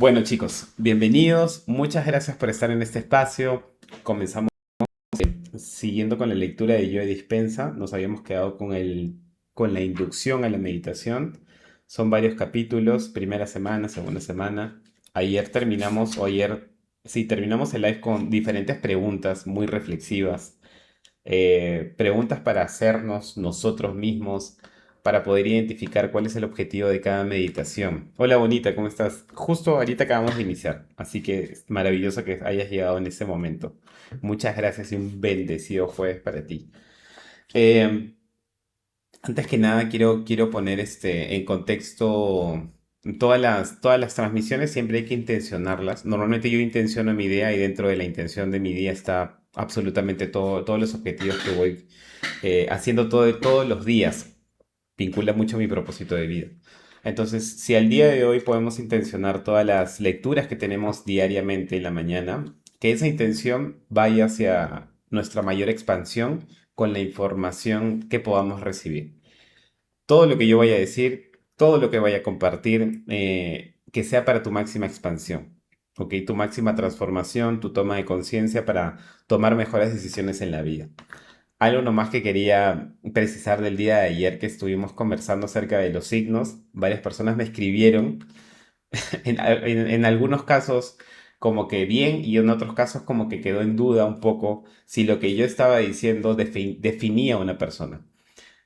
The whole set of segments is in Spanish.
Bueno, chicos, bienvenidos. Muchas gracias por estar en este espacio. Comenzamos siguiendo con la lectura de Joe Dispensa. Nos habíamos quedado con la inducción a la meditación. Son varios capítulos, primera semana, segunda semana. Ayer terminamos, o ayer, sí, terminamos el live con diferentes preguntas muy reflexivas, preguntas para hacernos nosotros mismos, para poder identificar cuál es el objetivo de cada meditación. Hola bonita, ¿cómo estás? Justo ahorita acabamos de iniciar, así que es maravilloso que hayas llegado en ese momento. Muchas gracias y un bendecido jueves para ti. Eh, Antes que nada, quiero poner en contexto todas las transmisiones, siempre hay que intencionarlas. Normalmente yo intenciono mi idea y dentro de la intención de mi día está absolutamente todos los objetivos que voy haciendo todos los días. Vincula mucho mi propósito de vida. Entonces, si al día de hoy podemos intencionar todas las lecturas que tenemos diariamente en la mañana, que esa intención vaya hacia nuestra mayor expansión con la información que podamos recibir. Todo lo que yo vaya a decir, todo lo que vaya a compartir, que sea para tu máxima expansión, ¿ok? Tu máxima transformación, tu toma de conciencia para tomar mejores decisiones en la vida. Algo nomás que quería precisar del día de ayer que estuvimos conversando acerca de los signos, varias personas me escribieron, en algunos casos como que bien y en otros casos como que quedó en duda un poco si lo que yo estaba diciendo definía a una persona.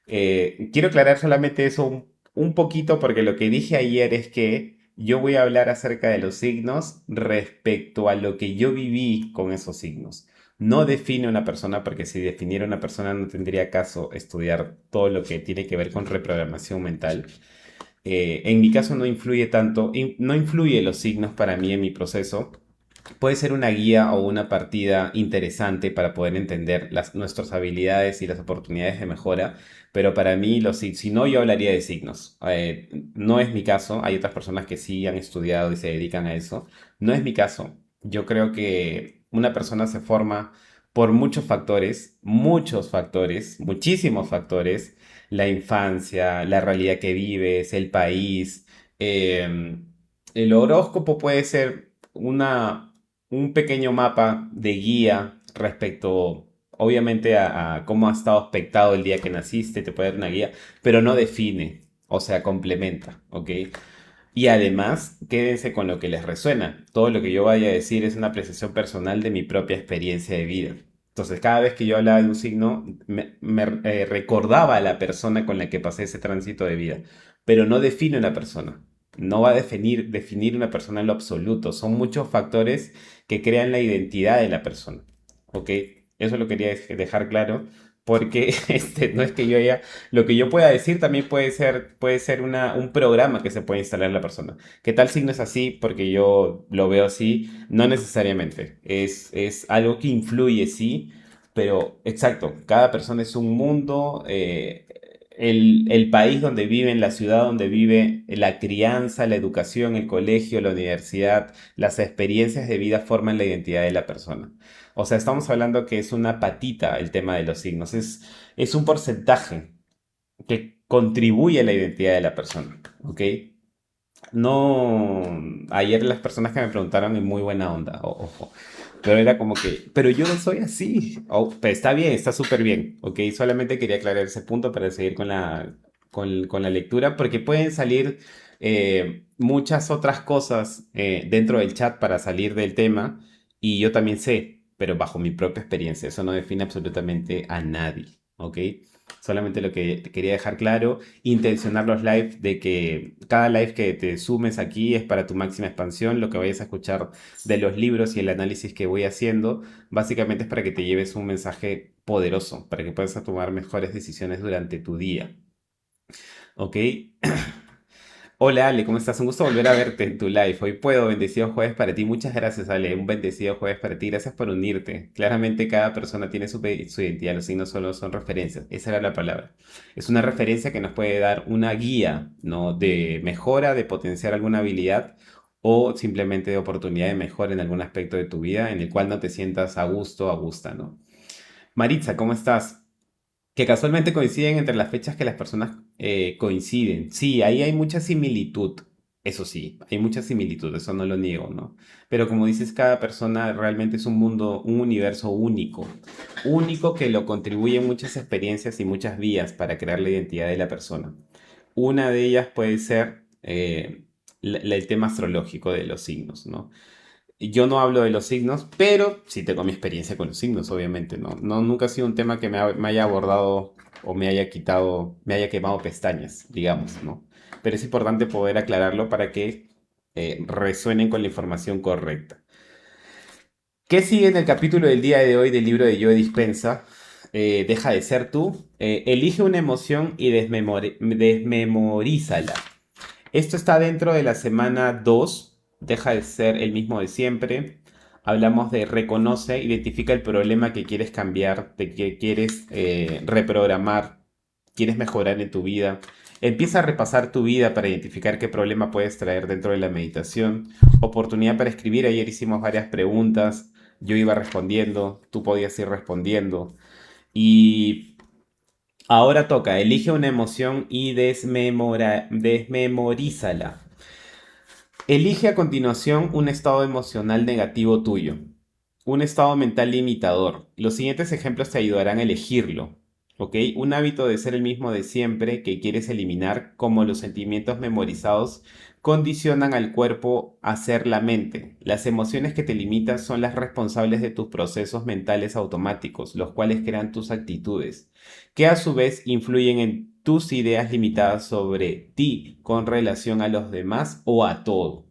Quiero aclarar solamente eso un poquito porque lo que dije ayer es que yo voy a hablar acerca de los signos respecto a lo que yo viví con esos signos. No define una persona porque si definiera una persona no tendría caso estudiar todo lo que tiene que ver con reprogramación mental. En mi caso no influye tanto, no influye los signos para mí en mi proceso. Puede ser una guía o una partida interesante para poder entender nuestras habilidades y las oportunidades de mejora, pero para mí, si no, yo hablaría de signos. No es mi caso, hay otras personas que sí han estudiado y se dedican a eso. No es mi caso. Yo creo que una persona se forma por muchos factores, muchísimos factores, la infancia, la realidad que vives, el país. El horóscopo puede ser un pequeño mapa de guía respecto, obviamente, a cómo ha estado aspectado el día que naciste, te puede dar una guía, pero no define, o sea, complementa, ¿ok? Y además, quédense con lo que les resuena. Todo lo que yo vaya a decir es una apreciación personal de mi propia experiencia de vida. Entonces, cada vez que yo hablaba de un signo, me recordaba a la persona con la que pasé ese tránsito de vida, pero no define una persona. No va a definir una persona en lo absoluto. Son muchos factores que crean la identidad de la persona. ¿Ok? Eso lo quería dejar claro porque no es que yo haya lo que yo pueda decir también puede ser un programa que se puede instalar en la persona. ¿Qué tal signo es así? Porque yo lo veo así, no necesariamente. Es algo que influye, sí, pero exacto, cada persona es un mundo. El país donde vive, la ciudad donde vive, la crianza, la educación, el colegio, la universidad, las experiencias de vida forman la identidad de la persona. O sea, estamos hablando que es una patita el tema de los signos. Es un porcentaje que contribuye a la identidad de la persona, ¿ok? No, ayer las personas que me preguntaron en muy buena onda, ojo, pero era como que, pero yo no soy así. Oh, pero está bien, está súper bien, ¿ok? Solamente quería aclarar ese punto para seguir con la lectura, porque pueden salir muchas otras cosas dentro del chat para salir del tema, y yo también sé, pero bajo mi propia experiencia, eso no define absolutamente a nadie, ¿ok? Solamente lo que te quería dejar claro, intencionar los live de que cada live que te sumes aquí es para tu máxima expansión, lo que vayas a escuchar de los libros y el análisis que voy haciendo, básicamente es para que te lleves un mensaje poderoso, para que puedas tomar mejores decisiones durante tu día. ¿Ok? Hola Ale, ¿cómo estás? Un gusto volver a verte en tu live. Hoy puedo, bendecido jueves para ti. Muchas gracias Ale, un bendecido jueves para ti. Gracias por unirte. Claramente cada persona tiene su identidad, los signos solo son referencias. Esa era la palabra. Es una referencia que nos puede dar una guía, ¿no? De mejora, de potenciar alguna habilidad o simplemente de oportunidad de mejora en algún aspecto de tu vida en el cual no te sientas a gusto, a gusta, ¿no? Maritza, ¿cómo estás? Que casualmente coinciden entre las fechas que las personas coinciden. Sí, ahí hay mucha similitud. Eso sí, hay muchas similitudes, eso no lo niego, ¿no? Pero como dices, cada persona realmente es un mundo, un universo único, único que lo contribuyen muchas experiencias y muchas vías para crear la identidad de la persona. Una de ellas puede ser el tema astrológico de los signos, ¿no? Yo no hablo de los signos, pero sí tengo mi experiencia con los signos, obviamente, ¿no? No, nunca ha sido un tema que me haya abordado o me haya quitado, me haya quemado pestañas, digamos, ¿no? Pero es importante poder aclararlo para que resuenen con la información correcta. ¿Qué sigue en el capítulo del día de hoy del libro de Joe Dispensa? Deja de ser tú. Elige una emoción y desmemorízala. Esto está dentro de la semana 2. Deja de ser el mismo de siempre. Hablamos de reconoce, identifica el problema que quieres cambiar, de que quieres reprogramar, quieres mejorar en tu vida. Empieza a repasar tu vida para identificar qué problema puedes traer dentro de la meditación. Oportunidad para escribir. Ayer hicimos varias preguntas. Yo iba respondiendo, tú podías ir respondiendo. Y ahora toca, elige una emoción y desmemorízala. Elige a continuación un estado emocional negativo tuyo, un estado mental limitador. Los siguientes ejemplos te ayudarán a elegirlo. ¿Ok? Un hábito de ser el mismo de siempre que quieres eliminar, como los sentimientos memorizados, condicionan al cuerpo a ser la mente. Las emociones que te limitan son las responsables de tus procesos mentales automáticos, los cuales crean tus actitudes, que a su vez influyen en tus ideas limitadas sobre ti con relación a los demás o a todo,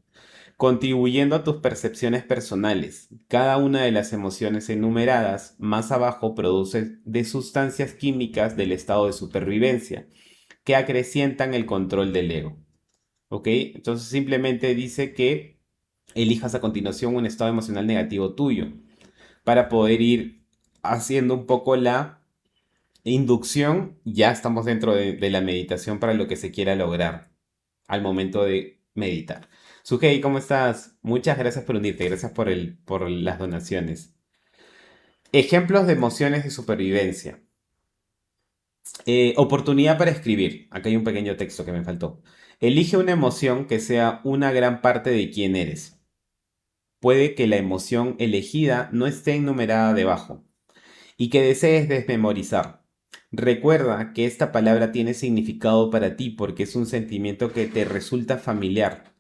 contribuyendo a tus percepciones personales. Cada una de las emociones enumeradas más abajo produce de sustancias químicas del estado de supervivencia que acrecientan el control del ego. ¿Ok? Entonces simplemente dice que elijas a continuación un estado emocional negativo tuyo para poder ir haciendo un poco la inducción. Ya estamos dentro de la meditación para lo que se quiera lograr al momento de meditar. Sugei, ¿cómo estás? Muchas gracias por unirte, gracias por las donaciones. Ejemplos de emociones de supervivencia. Oportunidad para escribir. Acá hay un pequeño texto que me faltó. Elige una emoción que sea una gran parte de quién eres. Puede que la emoción elegida no esté enumerada debajo y que desees desmemorizar. Recuerda que esta palabra tiene significado para ti porque es un sentimiento que te resulta familiar.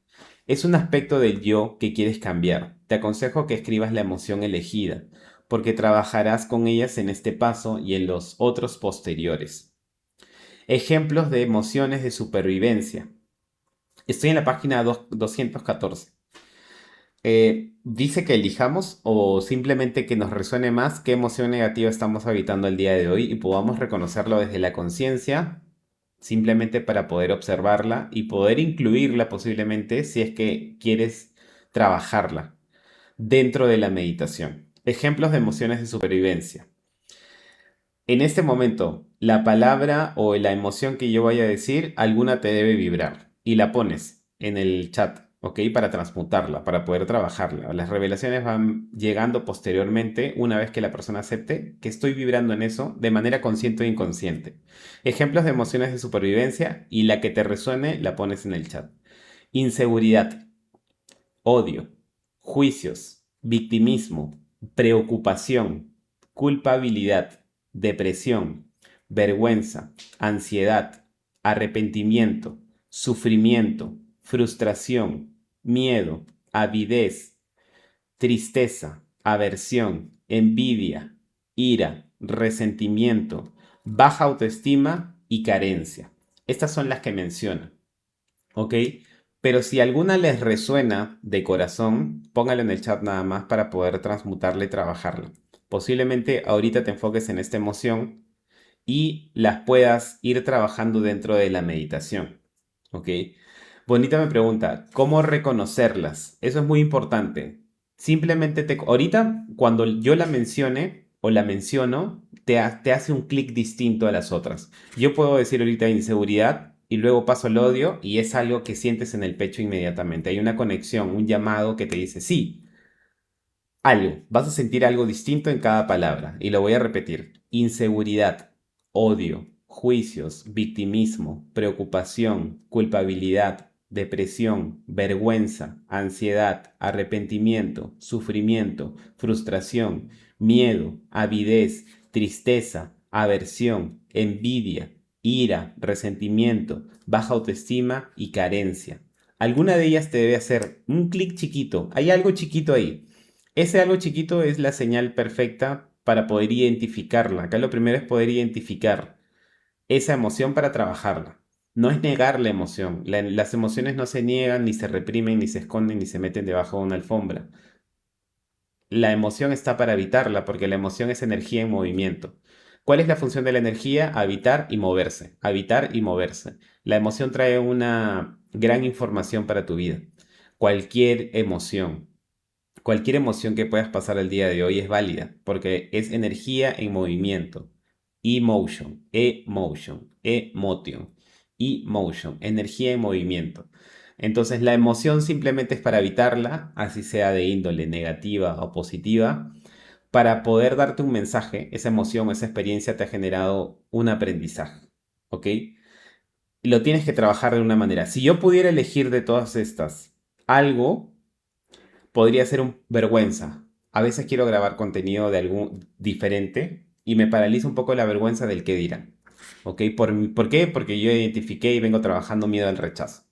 Es un aspecto del yo que quieres cambiar. Te aconsejo que escribas la emoción elegida, porque trabajarás con ellas en este paso y en los otros posteriores. Ejemplos de emociones de supervivencia. Estoy en la página 214. Dice que elijamos o simplemente que nos resuene más qué emoción negativa estamos habitando el día de hoy y podamos reconocerlo desde la conciencia, simplemente para poder observarla y poder incluirla posiblemente si es que quieres trabajarla dentro de la meditación. Ejemplos de emociones de supervivencia. En este momento, la palabra o la emoción que yo vaya a decir, alguna te debe vibrar y la pones en el chat, ¿ok? Para transmutarla, para poder trabajarla. Las revelaciones van llegando posteriormente una vez que la persona acepte que estoy vibrando en eso de manera consciente o inconsciente. Ejemplos de emociones de supervivencia y la que te resuene la pones en el chat. Inseguridad, odio, juicios, victimismo, preocupación, culpabilidad, depresión, vergüenza, ansiedad, arrepentimiento, sufrimiento, frustración, miedo, avidez, tristeza, aversión, envidia, ira, resentimiento, baja autoestima y carencia. Estas son las que menciona. ¿Ok? Pero si alguna les resuena de corazón, póngalo en el chat nada más para poder transmutarla y trabajarla. Posiblemente ahorita te enfoques en esta emoción y las puedas ir trabajando dentro de la meditación. ¿Ok? Bonita me pregunta, ¿cómo reconocerlas? Eso es muy importante. Simplemente ahorita, cuando yo la mencione o la menciono, te hace un clic distinto a las otras. Yo puedo decir ahorita inseguridad y luego paso al odio y es algo que sientes en el pecho inmediatamente. Hay una conexión, un llamado que te dice, sí, algo. Vas a sentir algo distinto en cada palabra y lo voy a repetir. Inseguridad, odio, juicios, victimismo, preocupación, culpabilidad, depresión, vergüenza, ansiedad, arrepentimiento, sufrimiento, frustración, miedo, avidez, tristeza, aversión, envidia, ira, resentimiento, baja autoestima y carencia. Alguna de ellas te debe hacer un clic chiquito. Hay algo chiquito ahí. Ese algo chiquito es la señal perfecta para poder identificarla. Acá lo primero es poder identificar esa emoción para trabajarla. No es negar la emoción. Las emociones no se niegan, ni se reprimen, ni se esconden, ni se meten debajo de una alfombra. La emoción está para habitarla, porque la emoción es energía en movimiento. ¿Cuál es la función de la energía? Habitar y moverse. Habitar y moverse. La emoción trae una gran información para tu vida. Cualquier emoción. Cualquier emoción que puedas pasar el día de hoy es válida porque es energía en movimiento. Emotion, emotion, energía en movimiento. Entonces la emoción simplemente es para evitarla, así sea de índole negativa o positiva, para poder darte un mensaje. Esa emoción, esa experiencia te ha generado un aprendizaje, ¿ok? Lo tienes que trabajar de una manera. Si yo pudiera elegir de todas estas algo, podría ser un vergüenza. A veces quiero grabar contenido de algún diferente y me paraliza un poco la vergüenza del qué dirán. ¿Ok? ¿Por qué? Porque yo identifiqué y vengo trabajando miedo al rechazo.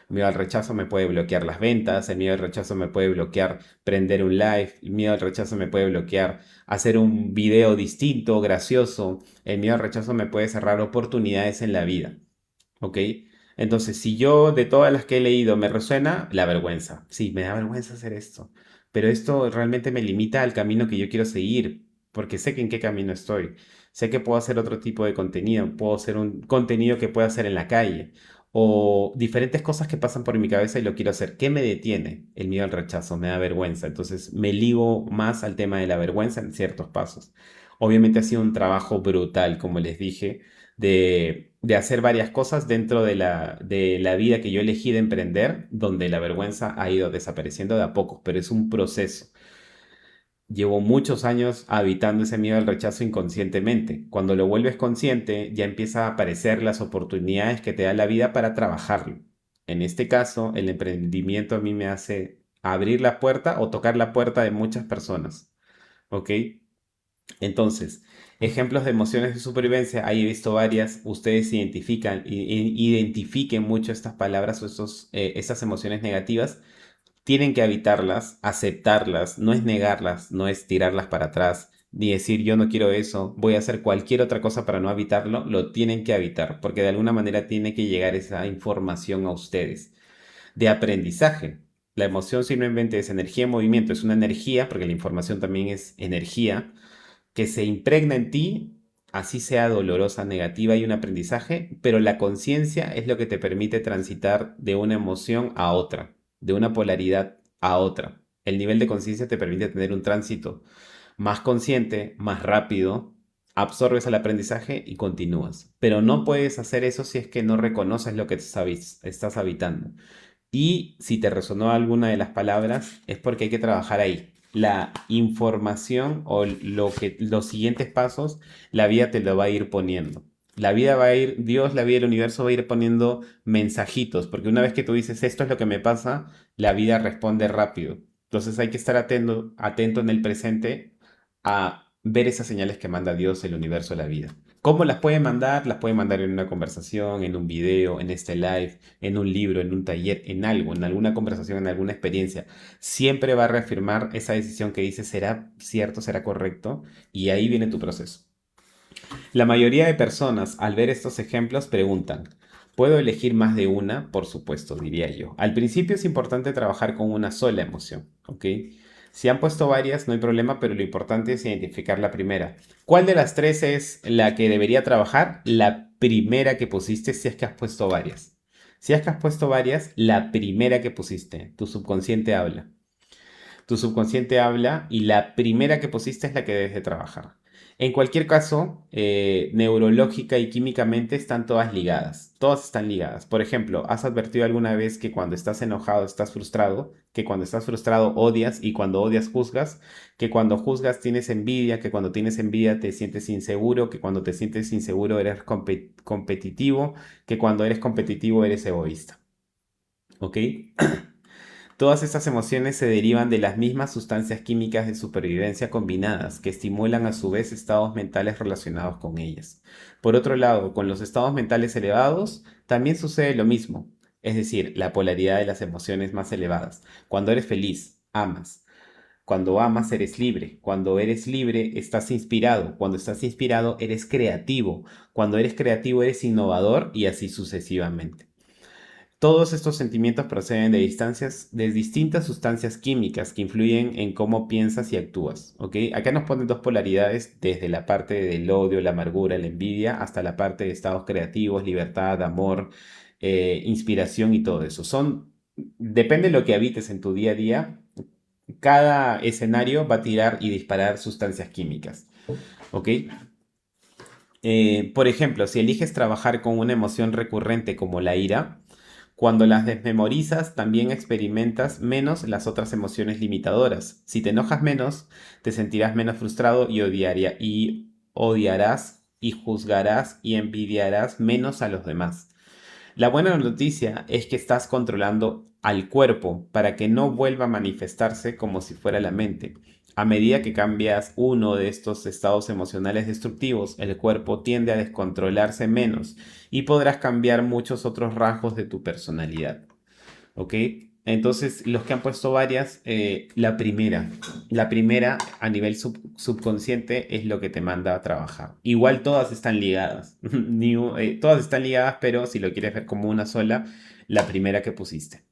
El miedo al rechazo me puede bloquear las ventas, el miedo al rechazo me puede bloquear prender un live, el miedo al rechazo me puede bloquear hacer un video distinto, gracioso, el miedo al rechazo me puede cerrar oportunidades en la vida. ¿Ok? Entonces, si yo de todas las que he leído me resuena, la vergüenza. Sí, me da vergüenza hacer esto, pero esto realmente me limita al camino que yo quiero seguir, porque sé que en qué camino estoy. Sé que puedo hacer otro tipo de contenido, puedo hacer un contenido que pueda hacer en la calle, o diferentes cosas que pasan por mi cabeza y lo quiero hacer. ¿Qué me detiene? El miedo al rechazo, me da vergüenza. Entonces, me ligo más al tema de la vergüenza en ciertos pasos. Obviamente ha sido un trabajo brutal, como les dije de hacer varias cosas dentro de la vida que yo elegí de emprender, donde la vergüenza ha ido desapareciendo de a poco, pero es un proceso. Llevo muchos años habitando ese miedo al rechazo inconscientemente. Cuando lo vuelves consciente, ya empiezan a aparecer las oportunidades que te da la vida para trabajarlo. En este caso, el emprendimiento a mí me hace abrir la puerta o tocar la puerta de muchas personas. ¿Ok? Entonces, ejemplos de emociones de supervivencia, ahí he visto varias. Ustedes identifiquen mucho estas palabras o estas emociones negativas. Tienen que evitarlas, aceptarlas, no es negarlas, no es tirarlas para atrás, ni decir yo no quiero eso, voy a hacer cualquier otra cosa para no evitarlo. Lo tienen que evitar, porque de alguna manera tiene que llegar esa información a ustedes. De aprendizaje. La emoción simplemente es energía en movimiento, es una energía, porque la información también es energía que se impregna en ti, así sea dolorosa, negativa, y un aprendizaje, pero la conciencia es lo que te permite transitar de una emoción a otra, de una polaridad a otra. El nivel de conciencia te permite tener un tránsito más consciente, más rápido, absorbes el aprendizaje y continúas. Pero no puedes hacer eso si es que no reconoces lo que estás habitando. Y si te resonó alguna de las palabras, es porque hay que trabajar ahí. La información o los siguientes pasos, la vida te lo va a ir poniendo. La vida va a ir, Dios, la vida, el universo va a ir poniendo mensajitos, porque una vez que tú dices esto es lo que me pasa, la vida responde rápido. Entonces hay que estar atento en el presente a ver esas señales que manda Dios, el universo, la vida. ¿Cómo las puede mandar? Las puede mandar en una conversación, en un video, en este live, en un libro, en un taller, en algo, en alguna conversación, en alguna experiencia. Siempre va a reafirmar esa decisión que dice, ¿será cierto, será correcto? Y ahí viene tu proceso. La mayoría de personas, al ver estos ejemplos, preguntan, ¿puedo elegir más de una? Por supuesto, diría yo. Al principio es importante trabajar con una sola emoción, ¿ok? Si han puesto varias, no hay problema, pero lo importante es identificar la primera. ¿Cuál de las tres es la que debería trabajar? La primera que pusiste si es que has puesto varias. Si es que has puesto varias, la primera que pusiste. Tu subconsciente habla. Tu subconsciente habla y la primera que pusiste es la que debes de trabajar. En cualquier caso, neurológica y químicamente están todas ligadas. Todas están ligadas. Por ejemplo, ¿has advertido alguna vez que cuando estás enojado estás frustrado? Que cuando estás frustrado odias y cuando odias juzgas? Que cuando juzgas tienes envidia? Que cuando tienes envidia te sientes inseguro? Que cuando te sientes inseguro eres competitivo? Que cuando eres competitivo eres egoísta. ¿ok? Todas estas emociones se derivan de las mismas sustancias químicas de supervivencia combinadas, que estimulan a su vez estados mentales relacionados con ellas. Por otro lado, con los estados mentales elevados también sucede lo mismo, es decir, la polaridad de las emociones más elevadas. Cuando eres feliz, amas. Cuando amas, eres libre. Cuando eres libre, estás inspirado. Cuando estás inspirado, eres creativo. Cuando eres creativo, eres innovador y así sucesivamente. Todos estos sentimientos proceden de distintas sustancias químicas que influyen en cómo piensas y actúas, ¿ok? Acá nos ponen dos polaridades desde la parte del odio, la amargura, la envidia, hasta la parte de estados creativos, libertad, amor, inspiración y todo eso. Depende de lo que habites en tu día a día, cada escenario va a tirar y disparar sustancias químicas, ¿ok? Por ejemplo, si eliges trabajar con una emoción recurrente como la ira, cuando las desmemorizas, también experimentas menos las otras emociones limitadoras. Si te enojas menos, te sentirás menos frustrado y odiarás y juzgarás y envidiarás menos a los demás. La buena noticia es que estás controlando al cuerpo para que no vuelva a manifestarse como si fuera la mente. A medida que cambias uno de estos estados emocionales destructivos, el cuerpo tiende a descontrolarse menos y podrás cambiar muchos otros rasgos de tu personalidad. ¿Ok? Entonces, los que han puesto varias, la primera a nivel subconsciente es lo que te manda a trabajar. Igual todas están ligadas, todas están ligadas, pero si lo quieres ver como una sola, la primera que pusiste.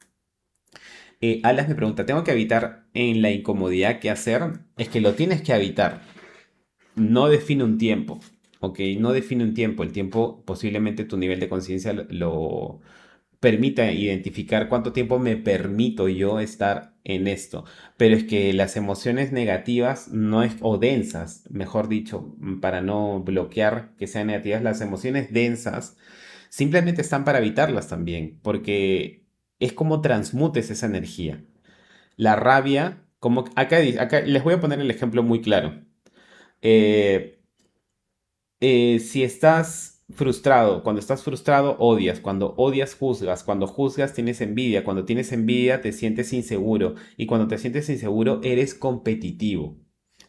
Alas me pregunta, ¿tengo que habitar en la incomodidad qué hacer? Es que lo tienes que habitar, no define un tiempo, ¿ok? No define un tiempo, el tiempo posiblemente tu nivel de conciencia lo permita identificar cuánto tiempo me permito yo estar en esto. Pero es que las emociones negativas no es, o densas, mejor dicho, para no bloquear que sean negativas, las emociones densas simplemente están para evitarlas también, porque es como transmutes esa energía. La rabia, como acá les voy a poner el ejemplo muy claro. Eh, si estás frustrado, cuando estás frustrado odias, cuando odias juzgas, cuando juzgas tienes envidia, cuando tienes envidia te sientes inseguro y cuando te sientes inseguro eres competitivo.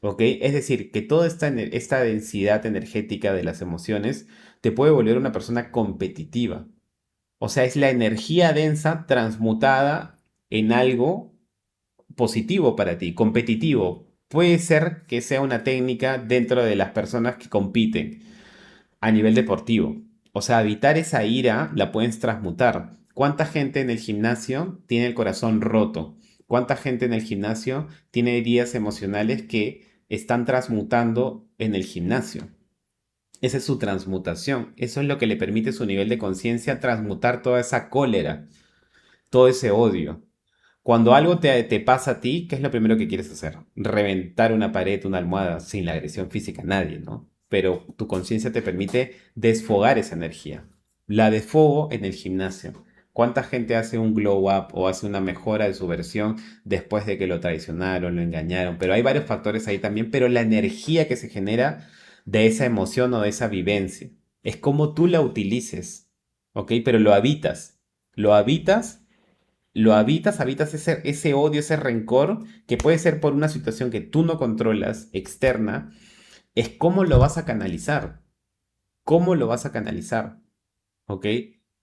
¿Ok? Es decir, que toda esta densidad energética de las emociones te puede volver una persona competitiva. O sea, es la energía densa transmutada en algo positivo para ti, competitivo. Puede ser que sea una técnica dentro de las personas que compiten a nivel deportivo. O sea, evitar esa ira la puedes transmutar. ¿Cuánta gente en el gimnasio tiene el corazón roto? ¿Cuánta gente en el gimnasio tiene heridas emocionales que están transmutando en el gimnasio? Esa es su transmutación. Eso es lo que le permite su nivel de conciencia transmutar toda esa cólera, todo ese odio. Cuando algo te pasa a ti, ¿qué es lo primero que quieres hacer? Reventar una pared, una almohada, sin la agresión física a nadie, ¿no? Pero tu conciencia te permite desfogar esa energía. La desfogo en el gimnasio. ¿Cuánta gente hace un glow up o hace una mejora de su versión después de que lo traicionaron, lo engañaron? Pero hay varios factores ahí también, pero la energía que se genera de esa emoción o de esa vivencia es como tú la utilices, ¿ok? Pero lo habitas habitas ese odio, ese rencor, que puede ser por una situación que tú no controlas, externa, es cómo lo vas a canalizar. ¿Cómo lo vas a canalizar? ¿Ok?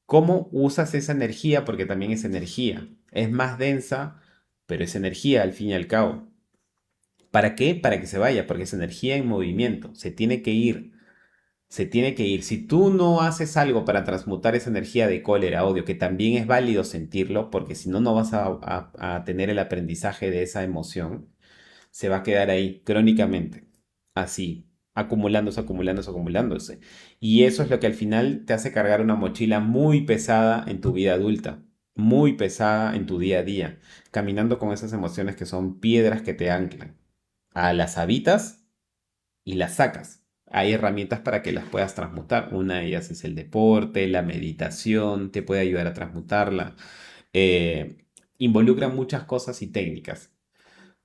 ¿Cómo usas esa energía? Porque también es energía. Es más densa, pero es energía al fin y al cabo. ¿Para qué? Para que se vaya, porque es energía en movimiento. Se tiene que ir. Se tiene que ir. Si tú no haces algo para transmutar esa energía de cólera, odio, que también es válido sentirlo, porque si no, no vas a tener el aprendizaje de esa emoción, se va a quedar ahí crónicamente, así, acumulándose, acumulándose, acumulándose. Y eso es lo que al final te hace cargar una mochila muy pesada en tu vida adulta, muy pesada en tu día a día, caminando con esas emociones que son piedras que te anclan. A las habitas y las sacas. Hay herramientas para que las puedas transmutar. Una de ellas es el deporte, la meditación, te puede ayudar a transmutarla. Eh, Involucra muchas cosas y técnicas.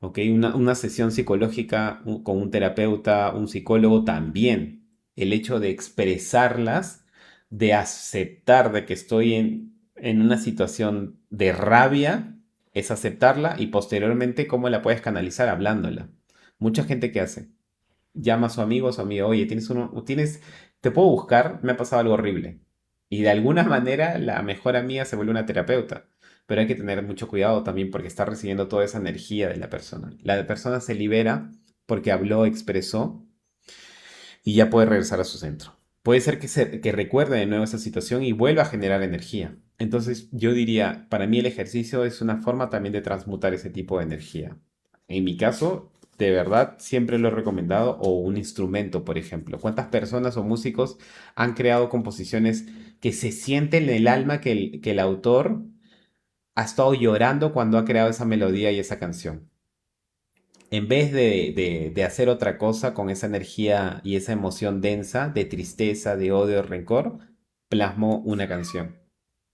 ¿Ok? Una sesión psicológica con un terapeuta, un psicólogo también. El hecho de expresarlas, de aceptar de que estoy en una situación de rabia es aceptarla y posteriormente cómo la puedes canalizar hablándola. Mucha gente que hace, llama a su amigo o su amiga, oye, te puedo buscar, me ha pasado algo horrible. Y de alguna manera la mejor amiga se vuelve una terapeuta. Pero hay que tener mucho cuidado también porque está recibiendo toda esa energía de la persona. La persona se libera porque habló, expresó y ya puede regresar a su centro. Puede ser que recuerde de nuevo esa situación y vuelva a generar energía. Entonces yo diría, para mí el ejercicio es una forma también de transmutar ese tipo de energía. En mi caso, de verdad, siempre lo he recomendado, o un instrumento, por ejemplo. ¿Cuántas personas o músicos han creado composiciones que se siente en el alma que el autor ha estado llorando cuando ha creado esa melodía y esa canción? En vez de hacer otra cosa con esa energía y esa emoción densa de tristeza, de odio, de rencor, plasmó una canción.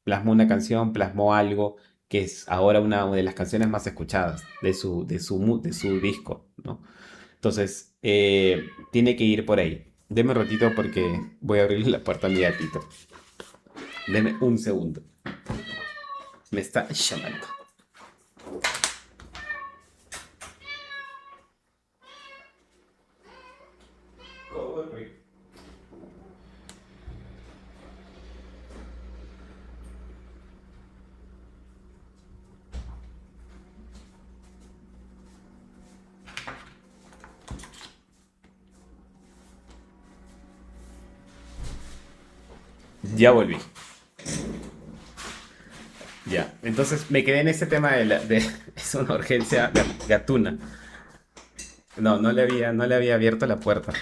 Plasmó una canción, plasmó algo que es ahora una de las canciones más escuchadas de su disco, ¿no? Entonces, tiene que ir por ahí. Deme un ratito porque voy a abrirle la puerta a mi gatito. Deme un segundo. Me está llamando. Ya volví. Ya, entonces me quedé en este tema es una urgencia gatuna. No, no le había abierto la puerta.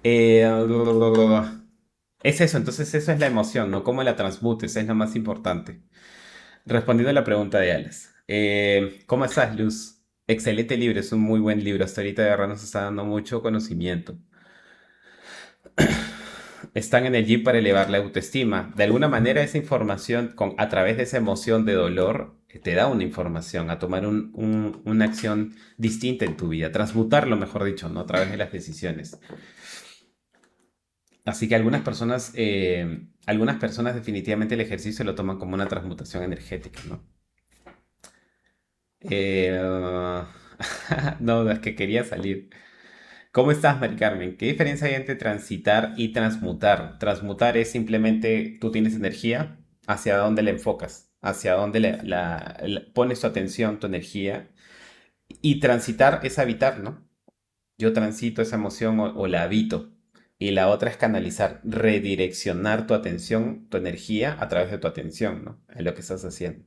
Eh, es eso, entonces eso es la emoción, ¿no? Cómo la transmutes, es lo más importante. Respondiendo a la pregunta de Alex. ¿Cómo estás, Luz? Excelente libro, es un muy buen libro. Hasta ahorita de verdad nos está dando mucho conocimiento. Están en el gym para elevar la autoestima. De alguna manera esa información, a través de esa emoción de dolor, te da una información a tomar una acción distinta en tu vida, transmutarlo, mejor dicho, ¿no? A través de las decisiones. Así que algunas personas definitivamente el ejercicio lo toman como una transmutación energética, ¿no? Eh, no, es que quería salir. ¿Cómo estás, Mari Carmen? ¿Qué diferencia hay entre transitar y transmutar? Transmutar es simplemente tú tienes energía, hacia dónde la enfocas, hacia dónde pones tu atención, tu energía. Y transitar es habitar, ¿no? Yo transito esa emoción o la habito. Y la otra es canalizar, redireccionar tu atención, tu energía a través de tu atención, ¿no? En lo que estás haciendo.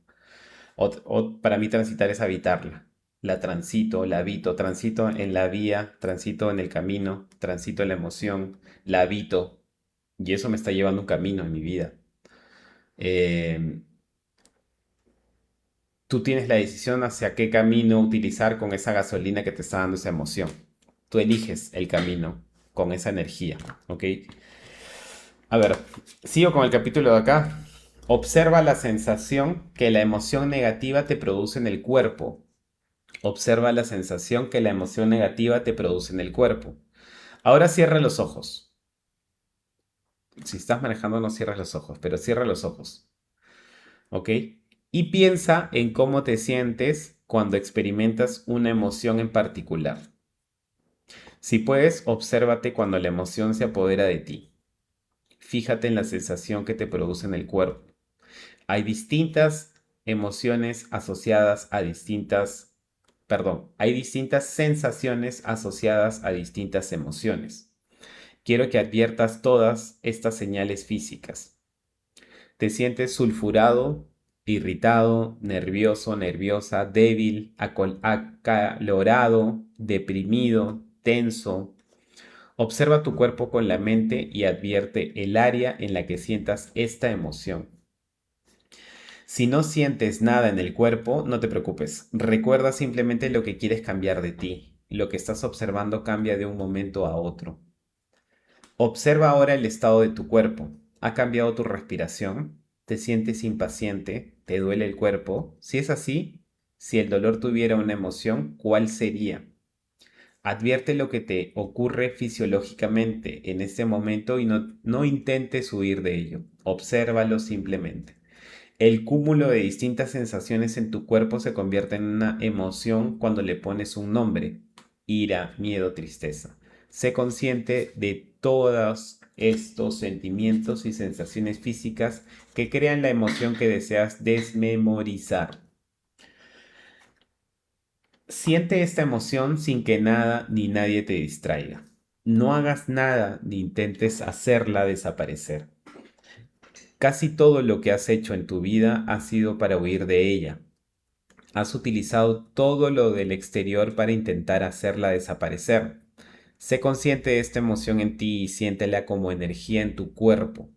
Para mí transitar es habitarla. La transito, la habito, transito en la vía, transito en el camino, transito en la emoción, la habito. Y eso me está llevando un camino en mi vida. Eh, Tú tienes la decisión hacia qué camino utilizar con esa gasolina que te está dando esa emoción. Tú eliges el camino con esa energía, ¿ok? A ver, sigo con el capítulo de acá. Observa la sensación que la emoción negativa te produce en el cuerpo. Observa la sensación que la emoción negativa te produce en el cuerpo. Ahora cierra los ojos. Si estás manejando no cierres los ojos, pero cierra los ojos. ¿Ok? Y piensa en cómo te sientes cuando experimentas una emoción en particular. Si puedes, obsérvate cuando la emoción se apodera de ti. Fíjate en la sensación que te produce en el cuerpo. Hay distintas emociones asociadas a hay distintas sensaciones asociadas a distintas emociones. Quiero que adviertas todas estas señales físicas. Te sientes sulfurado, irritado, nervioso, nerviosa, débil, acalorado, deprimido, tenso. Observa tu cuerpo con la mente y advierte el área en la que sientas esta emoción. Si no sientes nada en el cuerpo, no te preocupes. Recuerda simplemente lo que quieres cambiar de ti. Lo que estás observando cambia de un momento a otro. Observa ahora el estado de tu cuerpo. ¿Ha cambiado tu respiración? ¿Te sientes impaciente? ¿Te duele el cuerpo? Si es así, si el dolor tuviera una emoción, ¿cuál sería? Advierte lo que te ocurre fisiológicamente en este momento y no intentes huir de ello. Obsérvalo simplemente. El cúmulo de distintas sensaciones en tu cuerpo se convierte en una emoción cuando le pones un nombre: ira, miedo, tristeza. Sé consciente de todos estos sentimientos y sensaciones físicas que crean la emoción que deseas desmemorizar. Siente esta emoción sin que nada ni nadie te distraiga. No hagas nada ni intentes hacerla desaparecer. Casi todo lo que has hecho en tu vida ha sido para huir de ella. Has utilizado todo lo del exterior para intentar hacerla desaparecer. Sé consciente de esta emoción en ti y siéntela como energía en tu cuerpo.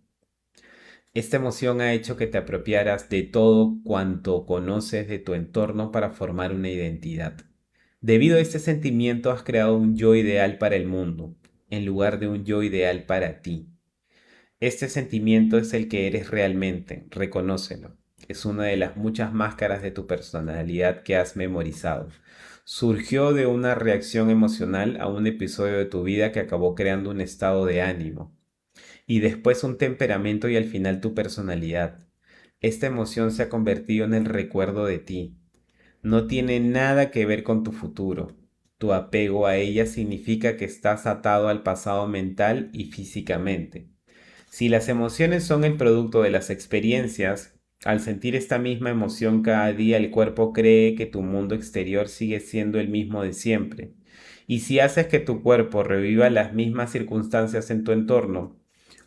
Esta emoción ha hecho que te apropiaras de todo cuanto conoces de tu entorno para formar una identidad. Debido a este sentimiento has creado un yo ideal para el mundo, en lugar de un yo ideal para ti. Este sentimiento es el que eres realmente, reconócelo. Es una de las muchas máscaras de tu personalidad que has memorizado. Surgió de una reacción emocional a un episodio de tu vida que acabó creando un estado de ánimo y después un temperamento y al final tu personalidad. Esta emoción se ha convertido en el recuerdo de ti. No tiene nada que ver con tu futuro. Tu apego a ella significa que estás atado al pasado mental y físicamente. Si las emociones son el producto de las experiencias, al sentir esta misma emoción cada día, el cuerpo cree que tu mundo exterior sigue siendo el mismo de siempre. Y si haces que tu cuerpo reviva las mismas circunstancias en tu entorno,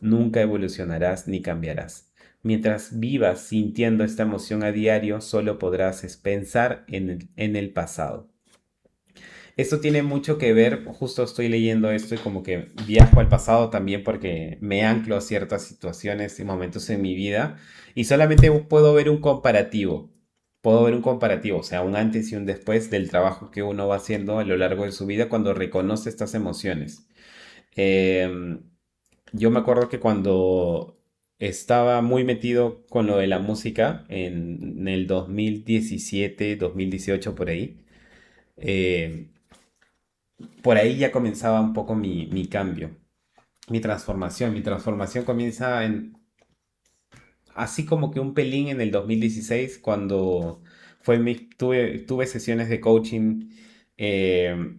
nunca evolucionarás ni cambiarás. Mientras vivas sintiendo esta emoción a diario, solo podrás pensar en el pasado. Esto tiene mucho que ver, justo estoy leyendo esto y como que viajo al pasado también porque me anclo a ciertas situaciones y momentos en mi vida y solamente puedo ver un comparativo. Puedo ver un comparativo, o sea, un antes y un después del trabajo que uno va haciendo a lo largo de su vida cuando reconoce estas emociones. Em, yo me acuerdo que cuando estaba muy metido con lo de la música en el 2017, 2018 por ahí, eh, por ahí ya comenzaba un poco mi cambio, mi transformación. Mi transformación comienza así como que un pelín en el 2016 cuando tuve sesiones de coaching eh,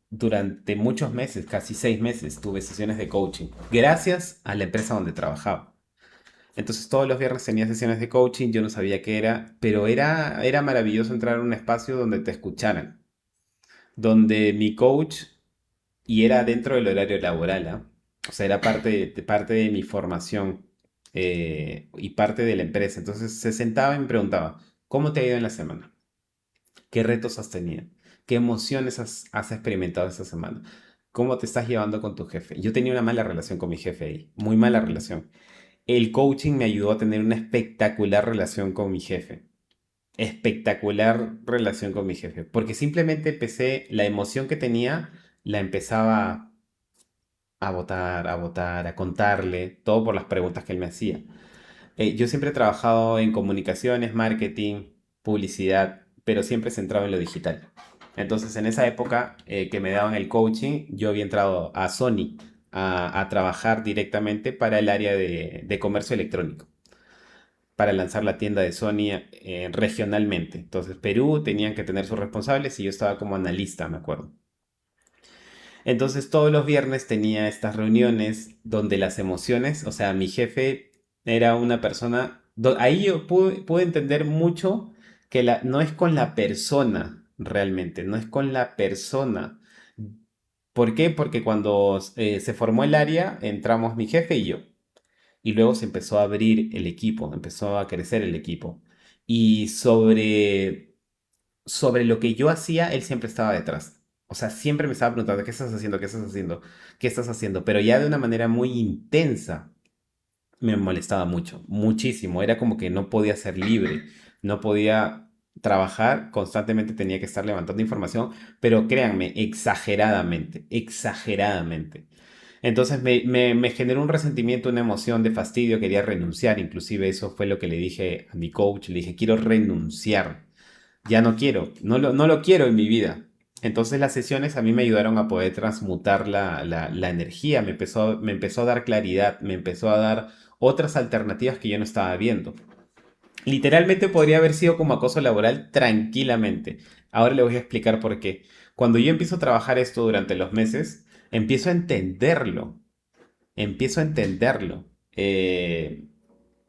durante muchos meses, casi 6 meses tuve sesiones de coaching, gracias a la empresa donde trabajaba. Entonces todos los viernes tenía sesiones de coaching, yo no sabía qué era, pero era maravilloso entrar a un espacio donde te escucharan, donde mi coach y era dentro del horario laboral, ¿ah? O sea, era parte de mi formación y parte de la empresa. Entonces se sentaba y me preguntaba: ¿cómo te ha ido en la semana? ¿Qué retos has tenido? ¿Qué emociones has experimentado esta semana? ¿Cómo te estás llevando con tu jefe? Yo tenía una mala relación con mi jefe ahí, muy mala relación. El coaching me ayudó a tener una espectacular relación con mi jefe. Espectacular relación con mi jefe, porque simplemente la emoción que tenía, la empezaba a votar, a contarle, todo por las preguntas que él me hacía. Yo siempre he trabajado en comunicaciones, marketing, publicidad, pero siempre centrado en lo digital. Entonces, en esa época que me daban el coaching, yo había entrado a Sony a trabajar directamente para el área de comercio electrónico, para lanzar la tienda de Sony regionalmente. Entonces, Perú tenían que tener sus responsables y yo estaba como analista, me acuerdo. Entonces todos los viernes tenía estas reuniones donde las emociones, o sea, mi jefe era una persona, ahí yo pude entender mucho que no es con la persona realmente, no es con la persona. ¿Por qué? Porque cuando se formó el área, entramos mi jefe y yo. Y luego se empezó a abrir el equipo, empezó a crecer el equipo. Y sobre lo que yo hacía, él siempre estaba detrás. O sea, siempre me estaba preguntando: ¿qué estás haciendo? ¿Qué estás haciendo? ¿Qué estás haciendo? Pero ya de una manera muy intensa me molestaba mucho, muchísimo. Era como que no podía ser libre, no podía trabajar, constantemente tenía que estar levantando información, pero créanme, exageradamente, exageradamente. Entonces me generó un resentimiento, una emoción de fastidio, quería renunciar, inclusive eso fue lo que le dije a mi coach, le dije: quiero renunciar, ya no quiero, no lo quiero en mi vida. Entonces las sesiones a mí me ayudaron a poder transmutar la energía, me empezó a dar claridad, me empezó a dar otras alternativas que yo no estaba viendo. Literalmente podría haber sido como acoso laboral tranquilamente. Ahora le voy a explicar por qué. Cuando yo empiezo a trabajar esto durante los meses, empiezo a entenderlo. Empiezo a entenderlo.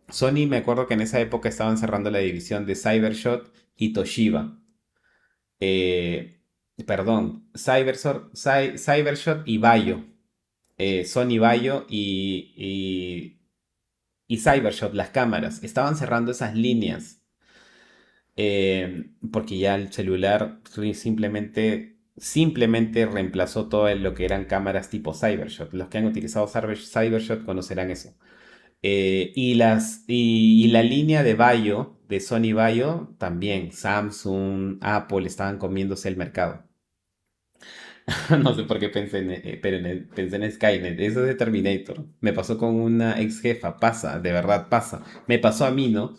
Sony, me acuerdo que en esa época estaban cerrando la división de Cybershot y Toshiba. Eh, perdón, Cybershot y Bayo. Sony Bayo y Cybershot, las cámaras. Estaban cerrando esas líneas. Porque ya el celular simplemente reemplazó todo lo que eran cámaras tipo Cybershot. Los que han utilizado Cybershot conocerán eso. Y la línea de Bayo, de Sony Bayo, también Samsung, Apple estaban comiéndose el mercado. No sé por qué pensé pensé en Skynet. Eso es de Terminator. Me pasó con una ex jefa. Pasa, de verdad pasa. Me pasó a mí, ¿no?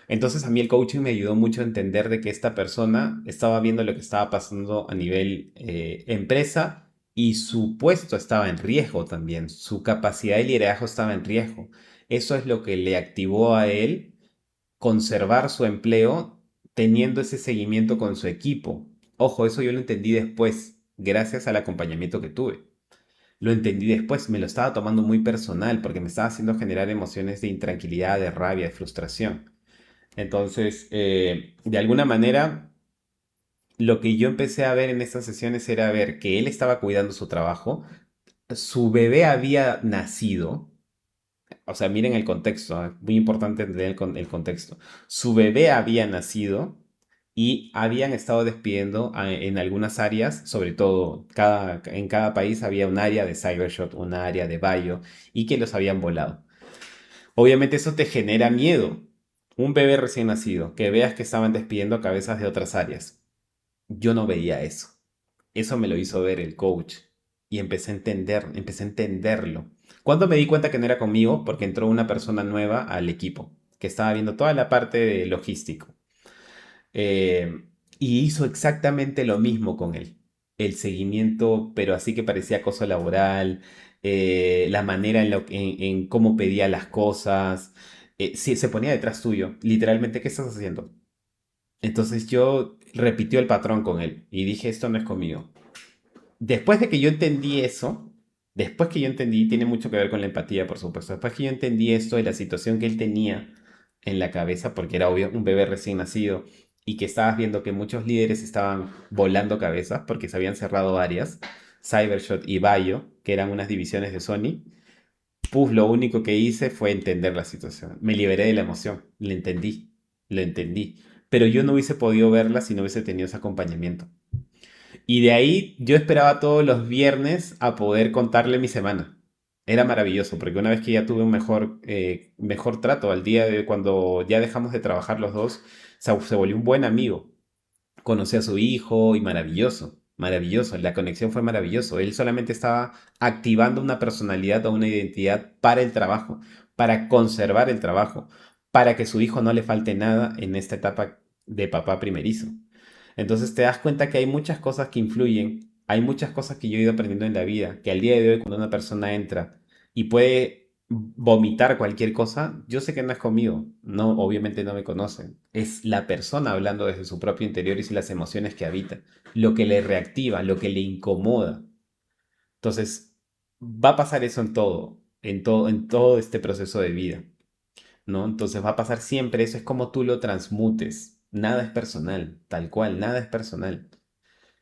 Entonces a mí el coaching me ayudó mucho a entender de que esta persona estaba viendo lo que estaba pasando a nivel empresa y su puesto estaba en riesgo también. Su capacidad de liderazgo estaba en riesgo. Eso es lo que le activó a él conservar su empleo teniendo ese seguimiento con su equipo. Ojo, eso yo lo entendí después, gracias al acompañamiento que tuve. Lo entendí después, me lo estaba tomando muy personal porque me estaba haciendo generar emociones de intranquilidad, de rabia, de frustración. Entonces, de alguna manera, lo que yo empecé a ver en estas sesiones era ver que él estaba cuidando su trabajo, su bebé había nacido, o sea, miren el contexto, muy importante entender el contexto. Su bebé había nacido y habían estado despidiendo en algunas áreas, sobre todo en cada país había un área de Cybershot, un área de Bayo y que los habían volado. Obviamente eso te genera miedo. Un bebé recién nacido, que veas que estaban despidiendo cabezas de otras áreas. Yo no veía eso. Eso me lo hizo ver el coach y empecé a entenderlo. Cuando me di cuenta que no era conmigo, porque entró una persona nueva al equipo, que estaba viendo toda la parte de logístico. Y hizo exactamente lo mismo con él. El seguimiento, pero así que parecía acoso laboral, la manera en cómo pedía las cosas. Sí, se ponía detrás tuyo, literalmente, ¿qué estás haciendo? Entonces yo repitió el patrón con él y dije, esto no es conmigo. Después de que yo entendí eso, después que yo entendí, tiene mucho que ver con la empatía, por supuesto, después que yo entendí esto de la situación que él tenía en la cabeza, porque era obvio un bebé recién nacido, y que estabas viendo que muchos líderes estaban volando cabezas porque se habían cerrado áreas, Cybershot y Bayo, que eran unas divisiones de Sony, pues lo único que hice fue entender la situación. Me liberé de la emoción, lo entendí, pero yo no hubiese podido verla si no hubiese tenido ese acompañamiento. Y de ahí yo esperaba todos los viernes a poder contarle mi semana. Era maravilloso, porque una vez que ya tuve un mejor trato al día de cuando ya dejamos de trabajar los dos, se volvió un buen amigo. Conocí a su hijo y maravilloso, maravilloso. La conexión fue maravilloso. Él solamente estaba activando una personalidad o una identidad para el trabajo, para conservar el trabajo, para que su hijo no le falte nada en esta etapa de papá primerizo. Entonces te das cuenta que hay muchas cosas que influyen, hay muchas cosas que yo he ido aprendiendo en la vida, que al día de hoy cuando una persona entra y puede vomitar cualquier cosa, yo sé que no es conmigo, no, obviamente no me conocen, es la persona hablando desde su propio interior y las emociones que habita, lo que le reactiva, lo que le incomoda. Entonces, va a pasar eso en todo este proceso de vida. ¿No? Entonces va a pasar siempre, eso es como tú lo transmutes. Nada es personal, tal cual, nada es personal.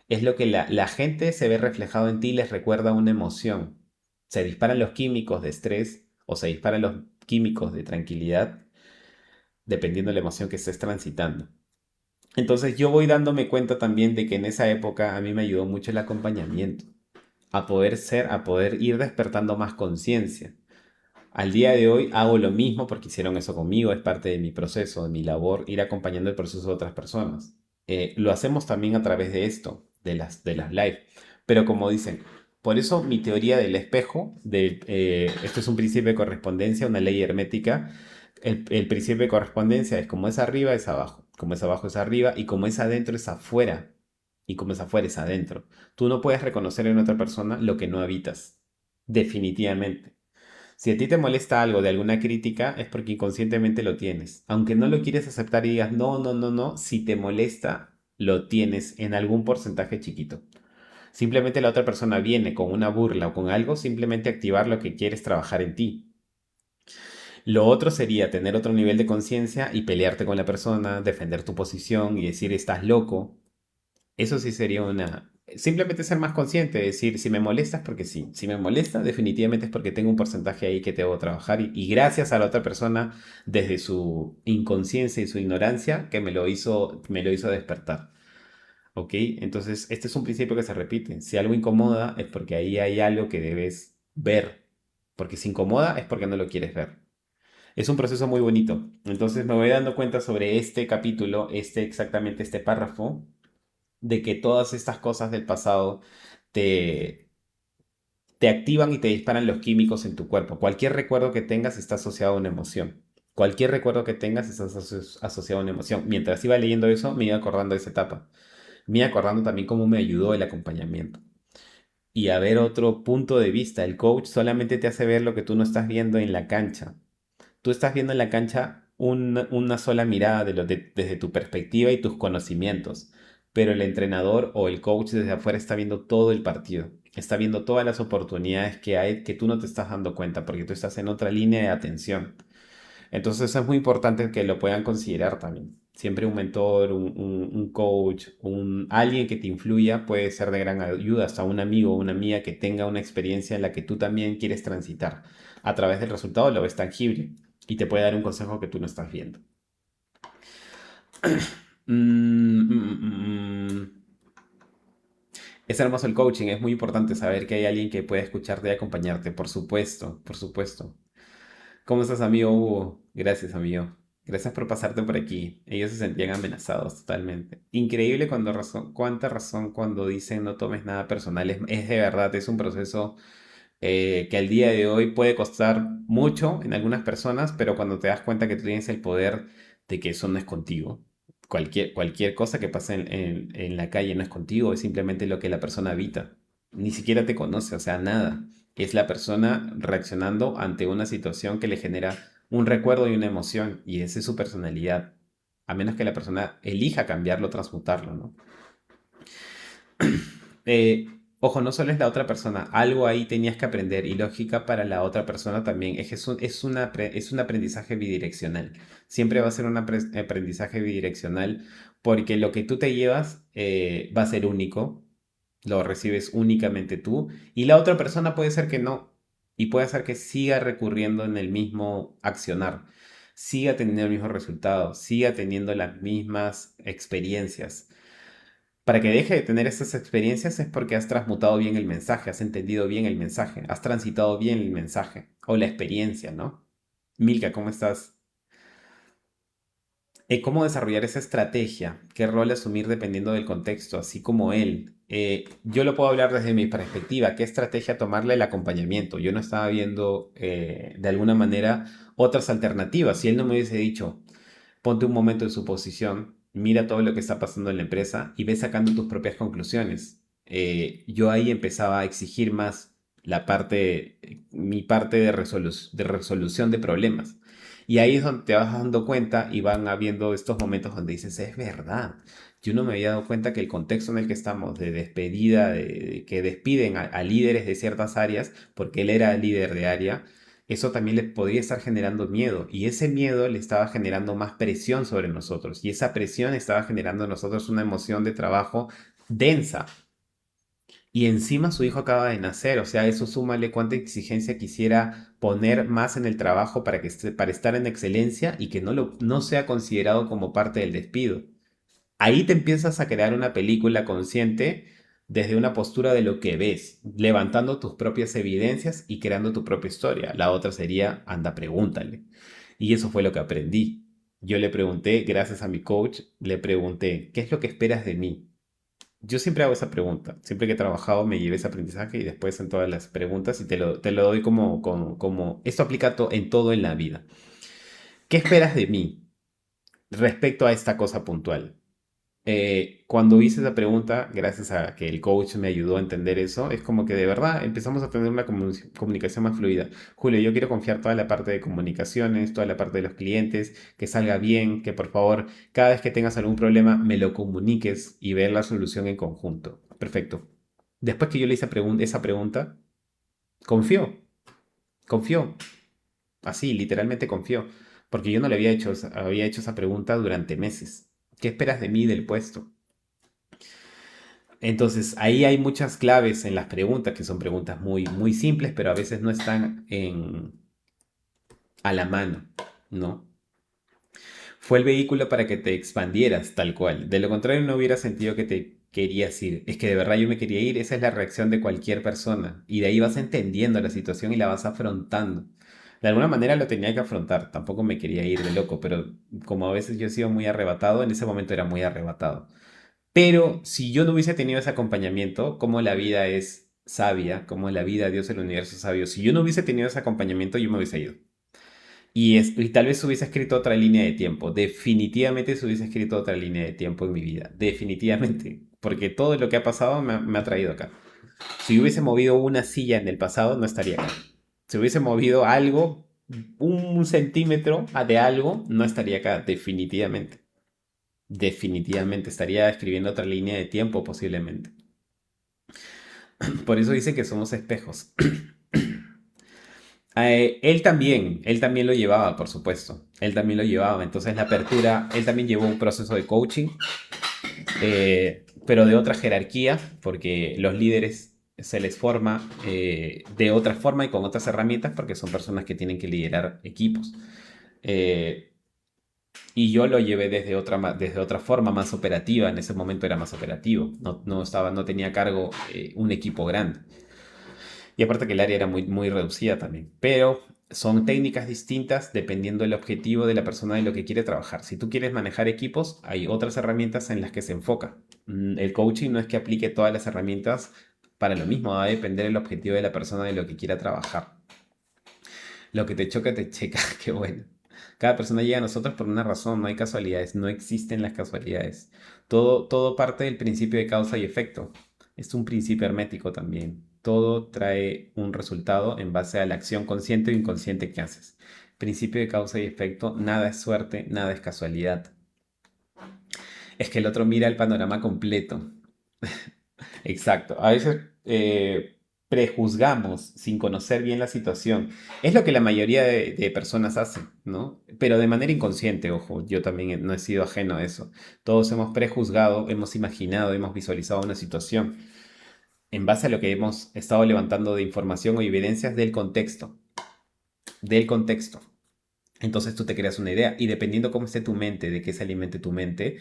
Es lo que la gente se ve reflejado en ti y les recuerda una emoción. Se disparan los químicos de estrés o se disparan los químicos de tranquilidad dependiendo de la emoción que estés transitando. Entonces yo voy dándome cuenta también de que en esa época a mí me ayudó mucho el acompañamiento, a poder ir despertando más conciencia. Al día de hoy hago lo mismo porque hicieron eso conmigo, es parte de mi proceso, de mi labor, ir acompañando el proceso de otras personas. Lo hacemos también a través de esto, de las live. Pero como dicen, por eso mi teoría del espejo, esto es un principio de correspondencia, una ley hermética. El principio de correspondencia es como es arriba, es abajo. Como es abajo, es arriba. Y como es adentro, es afuera. Y como es afuera, es adentro. Tú no puedes reconocer en otra persona lo que no habitas. Definitivamente. Si a ti te molesta algo de alguna crítica, es porque inconscientemente lo tienes. Aunque no lo quieres aceptar y digas, no, no, no, no, si te molesta, lo tienes en algún porcentaje chiquito. Simplemente la otra persona viene con una burla o con algo, simplemente activar lo que quieres trabajar en ti. Lo otro sería tener otro nivel de conciencia y pelearte con la persona, defender tu posición y decir estás loco. Eso sí sería una... Simplemente ser más consciente, decir si me molesta es porque sí. Si me molesta, definitivamente es porque tengo un porcentaje ahí que debo trabajar y gracias a la otra persona desde su inconsciencia y su ignorancia que me lo hizo despertar. ¿Ok? Entonces, este es un principio que se repite. Si algo incomoda es porque ahí hay algo que debes ver. Porque si incomoda es porque no lo quieres ver. Es un proceso muy bonito. Entonces me voy dando cuenta sobre este capítulo, exactamente este párrafo, de que todas estas cosas del pasado te, te activan y te disparan los químicos en tu cuerpo. Cualquier recuerdo que tengas está asociado a una emoción. Cualquier recuerdo que tengas está asociado a una emoción. Mientras iba leyendo eso, me iba acordando de esa etapa. Me iba acordando también cómo me ayudó el acompañamiento. Y a ver otro punto de vista. El coach solamente te hace ver lo que tú no estás viendo en la cancha. Tú estás viendo en la cancha una sola mirada desde tu perspectiva y tus conocimientos, pero el entrenador o el coach desde afuera está viendo todo el partido, está viendo todas las oportunidades que hay que tú no te estás dando cuenta porque tú estás en otra línea de atención. Entonces es muy importante que lo puedan considerar también. Siempre un mentor, un coach, alguien que te influya puede ser de gran ayuda, hasta un amigo o una amiga que tenga una experiencia en la que tú también quieres transitar. A través del resultado lo ves tangible y te puede dar un consejo que tú no estás viendo. Mm, mm, mm, mm. Es hermoso el coaching, es muy importante saber que hay alguien que puede escucharte y acompañarte, por supuesto, por supuesto. ¿Cómo estás, amigo Hugo? Gracias, amigo. Gracias por pasarte por aquí. Ellos se sentían amenazados totalmente. Increíble cuánta razón cuando dicen no tomes nada personal. Es de verdad, es un proceso que al día de hoy puede costar mucho en algunas personas, pero cuando te das cuenta que tú tienes el poder de que eso no es contigo, cualquier cosa que pase en la calle no es contigo, es simplemente lo que la persona habita. Ni siquiera te conoce, o sea, nada. Es la persona reaccionando ante una situación que le genera un recuerdo y una emoción, y esa es su personalidad. A menos que la persona elija cambiarlo, transmutarlo, ¿no? eh, Ojo, no solo es la otra persona, algo ahí tenías que aprender y lógica para la otra persona también. Es un aprendizaje bidireccional. Siempre va a ser un aprendizaje bidireccional porque lo que tú te llevas va a ser único, lo recibes únicamente tú y la otra persona puede ser que no y puede ser que siga recurriendo en el mismo accionar, siga teniendo el mismo resultado, siga teniendo las mismas experiencias. Para que deje de tener esas experiencias es porque has transmutado bien el mensaje, has entendido bien el mensaje, has transitado bien el mensaje o la experiencia, ¿no? Milka, ¿cómo estás? ¿Cómo desarrollar esa estrategia? ¿Qué rol asumir dependiendo del contexto? Así como él. Yo lo puedo hablar desde mi perspectiva. ¿Qué estrategia tomarle el acompañamiento? Yo no estaba viendo de alguna manera otras alternativas. Si él no me hubiese dicho, ponte un momento en su posición, mira todo lo que está pasando en la empresa y ve sacando tus propias conclusiones. Yo ahí empezaba a exigir más mi parte de resolución de problemas. Y ahí es donde te vas dando cuenta y van habiendo estos momentos donde dices, es verdad. Yo no me había dado cuenta que el contexto en el que estamos, de despedida, de que despiden a líderes de ciertas áreas, porque él era líder de área, eso también le podría estar generando miedo y ese miedo le estaba generando más presión sobre nosotros y esa presión estaba generando en nosotros una emoción de trabajo densa y encima su hijo acaba de nacer, o sea, eso súmale cuánta exigencia quisiera poner más en el trabajo para estar en excelencia y que no sea considerado como parte del despido. Ahí te empiezas a crear una película consciente desde una postura de lo que ves, levantando tus propias evidencias y creando tu propia historia. La otra sería, anda, pregúntale. Y eso fue lo que aprendí. Yo le pregunté, gracias a mi coach, le pregunté, ¿qué es lo que esperas de mí? Yo siempre hago esa pregunta. Siempre que he trabajado me llevé ese aprendizaje y después en todas las preguntas y te lo doy como esto aplica en todo en la vida. ¿Qué esperas de mí respecto a esta cosa puntual? Cuando hice esa pregunta, gracias a que el coach me ayudó a entender eso, es como que de verdad empezamos a tener una comunicación más fluida. Julio, yo quiero confiar toda la parte de comunicaciones, toda la parte de los clientes, que salga bien, que por favor, cada vez que tengas algún problema, me lo comuniques y ver la solución en conjunto. Perfecto. Después que yo le hice esa pregunta, confió, confió, así, literalmente confió, porque yo no le había hecho esa pregunta durante meses. ¿Qué esperas de mí del puesto? Entonces, ahí hay muchas claves en las preguntas, que son preguntas muy, muy simples, pero a veces no están a la mano, ¿no? Fue el vehículo para que te expandieras, tal cual. De lo contrario, no hubiera sentido que te querías ir. Es que de verdad yo me quería ir, esa es la reacción de cualquier persona. Y de ahí vas entendiendo la situación y la vas afrontando. De alguna manera lo tenía que afrontar, tampoco me quería ir de loco, pero como a veces yo he sido muy arrebatado, en ese momento era muy arrebatado. Pero si yo no hubiese tenido ese acompañamiento, como la vida es sabia, como la vida, Dios, el universo es sabio, si yo no hubiese tenido ese acompañamiento, yo me hubiese ido. Y tal vez hubiese escrito otra línea de tiempo. Definitivamente se hubiese escrito otra línea de tiempo en mi vida. Definitivamente. Porque todo lo que ha pasado me ha traído acá. Si hubiese movido una silla en el pasado, no estaría acá. Si hubiese movido algo, un centímetro de algo, no estaría acá. Definitivamente. Definitivamente estaría escribiendo otra línea de tiempo posiblemente. Por eso dice que somos espejos. Él también lo llevaba, por supuesto. Él también lo llevaba. Entonces la apertura, él también llevó un proceso de coaching, pero de otra jerarquía, porque los líderes se les forma de otra forma y con otras herramientas, porque son personas que tienen que liderar equipos. Eh, y yo lo llevé desde otra forma, más operativa. En ese momento era más operativo. No tenía a cargo un equipo grande. Y aparte que el área era muy, muy reducida también. Pero son técnicas distintas dependiendo del objetivo de la persona de lo que quiere trabajar. Si tú quieres manejar equipos, hay otras herramientas en las que se enfoca. El coaching no es que aplique todas las herramientas para lo mismo, va a depender del objetivo de la persona de lo que quiera trabajar. Lo que te choca, te checa, qué bueno. Cada persona llega a nosotros por una razón, no hay casualidades, no existen las casualidades. Todo parte del principio de causa y efecto. Es un principio hermético también. Todo trae un resultado en base a la acción consciente o inconsciente que haces. Principio de causa y efecto, nada es suerte, nada es casualidad. Es que el otro mira el panorama completo. Exacto. A veces prejuzgamos sin conocer bien la situación. Es lo que la mayoría de personas hacen, ¿no? Pero de manera inconsciente, ojo, yo también no he sido ajeno a eso. Todos hemos prejuzgado, hemos imaginado, hemos visualizado una situación en base a lo que hemos estado levantando de información o evidencias del contexto. Del contexto. Entonces tú te creas una idea y dependiendo cómo esté tu mente, de qué se alimente tu mente,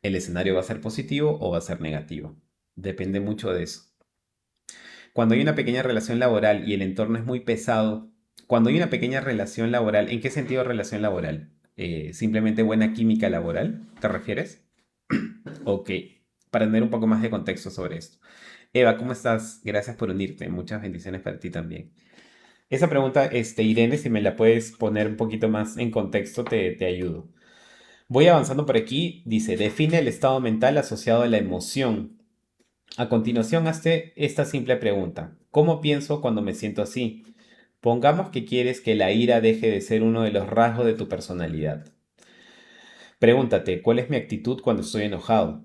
el escenario va a ser positivo o va a ser negativo. Depende mucho de eso. Cuando hay una pequeña relación laboral y el entorno es muy pesado, cuando hay una pequeña relación laboral, ¿en qué sentido relación laboral? ¿Simplemente buena química laboral? ¿Te refieres? Ok, para tener un poco más de contexto sobre esto. Eva, ¿cómo estás? Gracias por unirte. Muchas bendiciones para ti también. Esa pregunta, Irene, si me la puedes poner un poquito más en contexto, te ayudo. Voy avanzando por aquí. Dice, define el estado mental asociado a la emoción. A continuación, hazte esta simple pregunta. ¿Cómo pienso cuando me siento así? Pongamos que quieres que la ira deje de ser uno de los rasgos de tu personalidad. Pregúntate, ¿cuál es mi actitud cuando estoy enojado?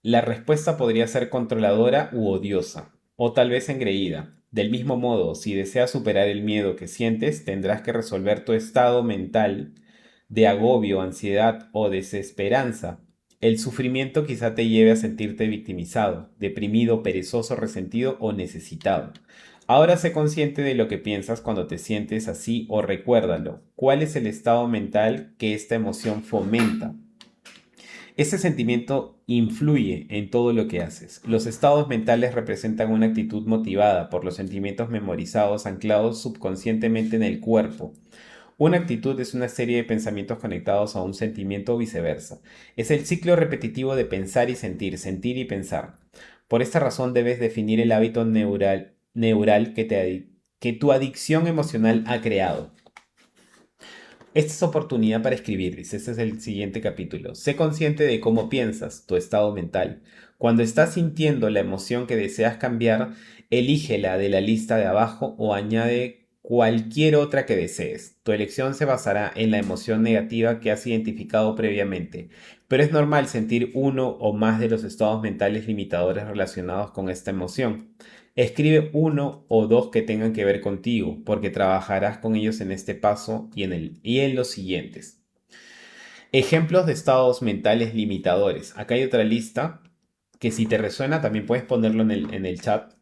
La respuesta podría ser controladora u odiosa, o tal vez engreída. Del mismo modo, si deseas superar el miedo que sientes, tendrás que resolver tu estado mental de agobio, ansiedad o desesperanza. El sufrimiento quizá te lleve a sentirte victimizado, deprimido, perezoso, resentido o necesitado. Ahora sé consciente de lo que piensas cuando te sientes así o recuérdalo. ¿Cuál es el estado mental que esta emoción fomenta? Ese sentimiento influye en todo lo que haces. Los estados mentales representan una actitud motivada por los sentimientos memorizados, anclados subconscientemente en el cuerpo. Una actitud es una serie de pensamientos conectados a un sentimiento o viceversa. Es el ciclo repetitivo de pensar y sentir y pensar. Por esta razón debes definir el hábito neural que tu adicción emocional ha creado. Esta es oportunidad para escribir, dice, este es el siguiente capítulo. Sé consciente de cómo piensas, tu estado mental. Cuando estás sintiendo la emoción que deseas cambiar, elígela de la lista de abajo o añade cualquier otra que desees. Tu elección se basará en la emoción negativa que has identificado previamente, pero es normal sentir uno o más de los estados mentales limitadores relacionados con esta emoción. Escribe uno o dos que tengan que ver contigo, porque trabajarás con ellos en este paso y en los siguientes. Ejemplos de estados mentales limitadores. Acá hay otra lista que si te resuena también puedes ponerlo en el chat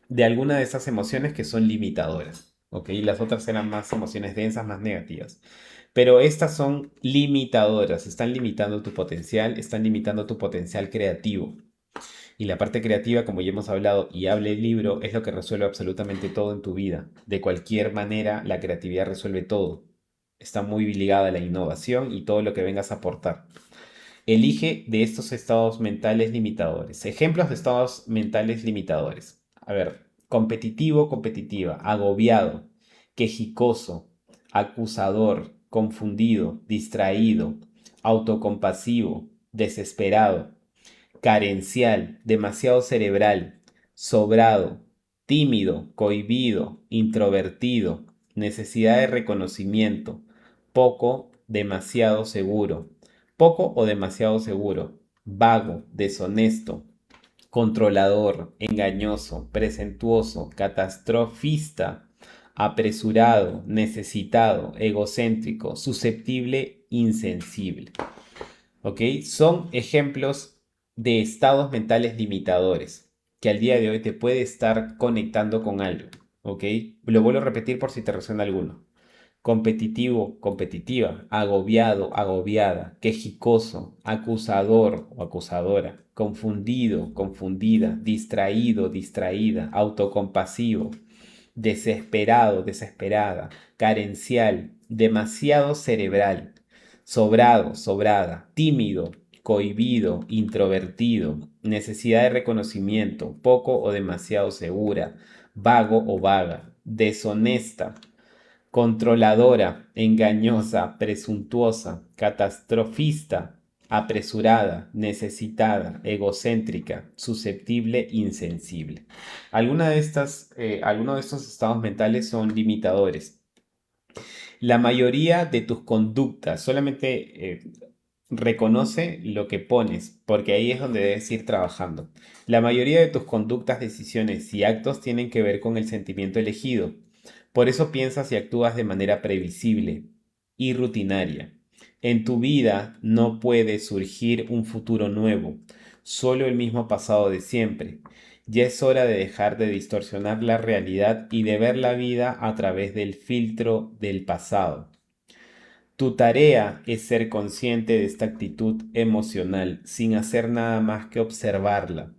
de alguna de esas emociones que son limitadoras. ¿Ok? Las otras eran más emociones densas, más negativas. Pero estas son limitadoras, están limitando están limitando tu potencial creativo. Y la parte creativa, como ya hemos hablado y habla el libro, es lo que resuelve absolutamente todo en tu vida. De cualquier manera, la creatividad resuelve todo. Está muy ligada a la innovación y todo lo que vengas a aportar. Elige de estos estados mentales limitadores. Ejemplos de estados mentales limitadores. A ver, competitivo, competitiva, agobiado, quejicoso, acusador, confundido, distraído, autocompasivo, desesperado, carencial, demasiado cerebral, sobrado, tímido, cohibido, introvertido, necesidad de reconocimiento, poco, demasiado seguro, poco o demasiado seguro, vago, deshonesto, controlador, engañoso, presentuoso, catastrofista, apresurado, necesitado, egocéntrico, susceptible, insensible. ¿Ok? Son ejemplos de estados mentales limitadores que al día de hoy te puede estar conectando con algo. ¿Ok? Lo vuelvo a repetir por si te resuena alguno. Competitivo, competitiva, agobiado, agobiada, quejicoso, acusador o acusadora, confundido, confundida, distraído, distraída, autocompasivo, desesperado, desesperada, carencial, demasiado cerebral, sobrado, sobrada, tímido, cohibido, introvertido, necesidad de reconocimiento, poco o demasiado segura, vago o vaga, deshonesta, controladora, engañosa, presuntuosa, catastrofista, apresurada, necesitada, egocéntrica, susceptible, insensible. Algunos de estos estados mentales son limitadores. La mayoría de tus conductas solamente reconoce lo que pones, porque ahí es donde debes ir trabajando. La mayoría de tus conductas, decisiones y actos tienen que ver con el sentimiento elegido. Por eso piensas y actúas de manera previsible y rutinaria. En tu vida no puede surgir un futuro nuevo, solo el mismo pasado de siempre. Ya es hora de dejar de distorsionar la realidad y de ver la vida a través del filtro del pasado. Tu tarea es ser consciente de esta actitud emocional sin hacer nada más que observarla.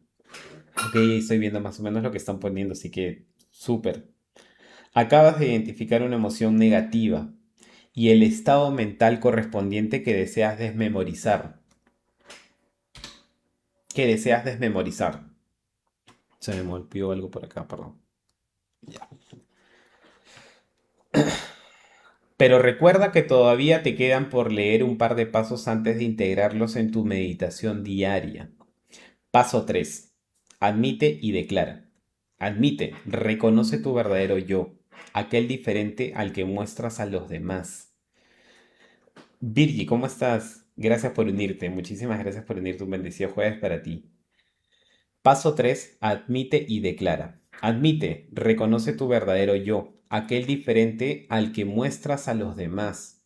Ok, estoy viendo más o menos lo que están poniendo, así que súper. Acabas de identificar una emoción negativa y el estado mental correspondiente que deseas desmemorizar. Que deseas desmemorizar. Se me olvidó algo por acá, perdón. Ya. Pero recuerda que todavía te quedan por leer un par de pasos antes de integrarlos en tu meditación diaria. Paso 3. Admite y declara. Admite, reconoce tu verdadero yo, aquel diferente al que muestras a los demás. Virgi, ¿cómo estás? Gracias por unirte, muchísimas gracias por unirte. Un bendecido jueves para ti. Paso 3. Admite y declara. Admite, reconoce tu verdadero yo, aquel diferente al que muestras a los demás,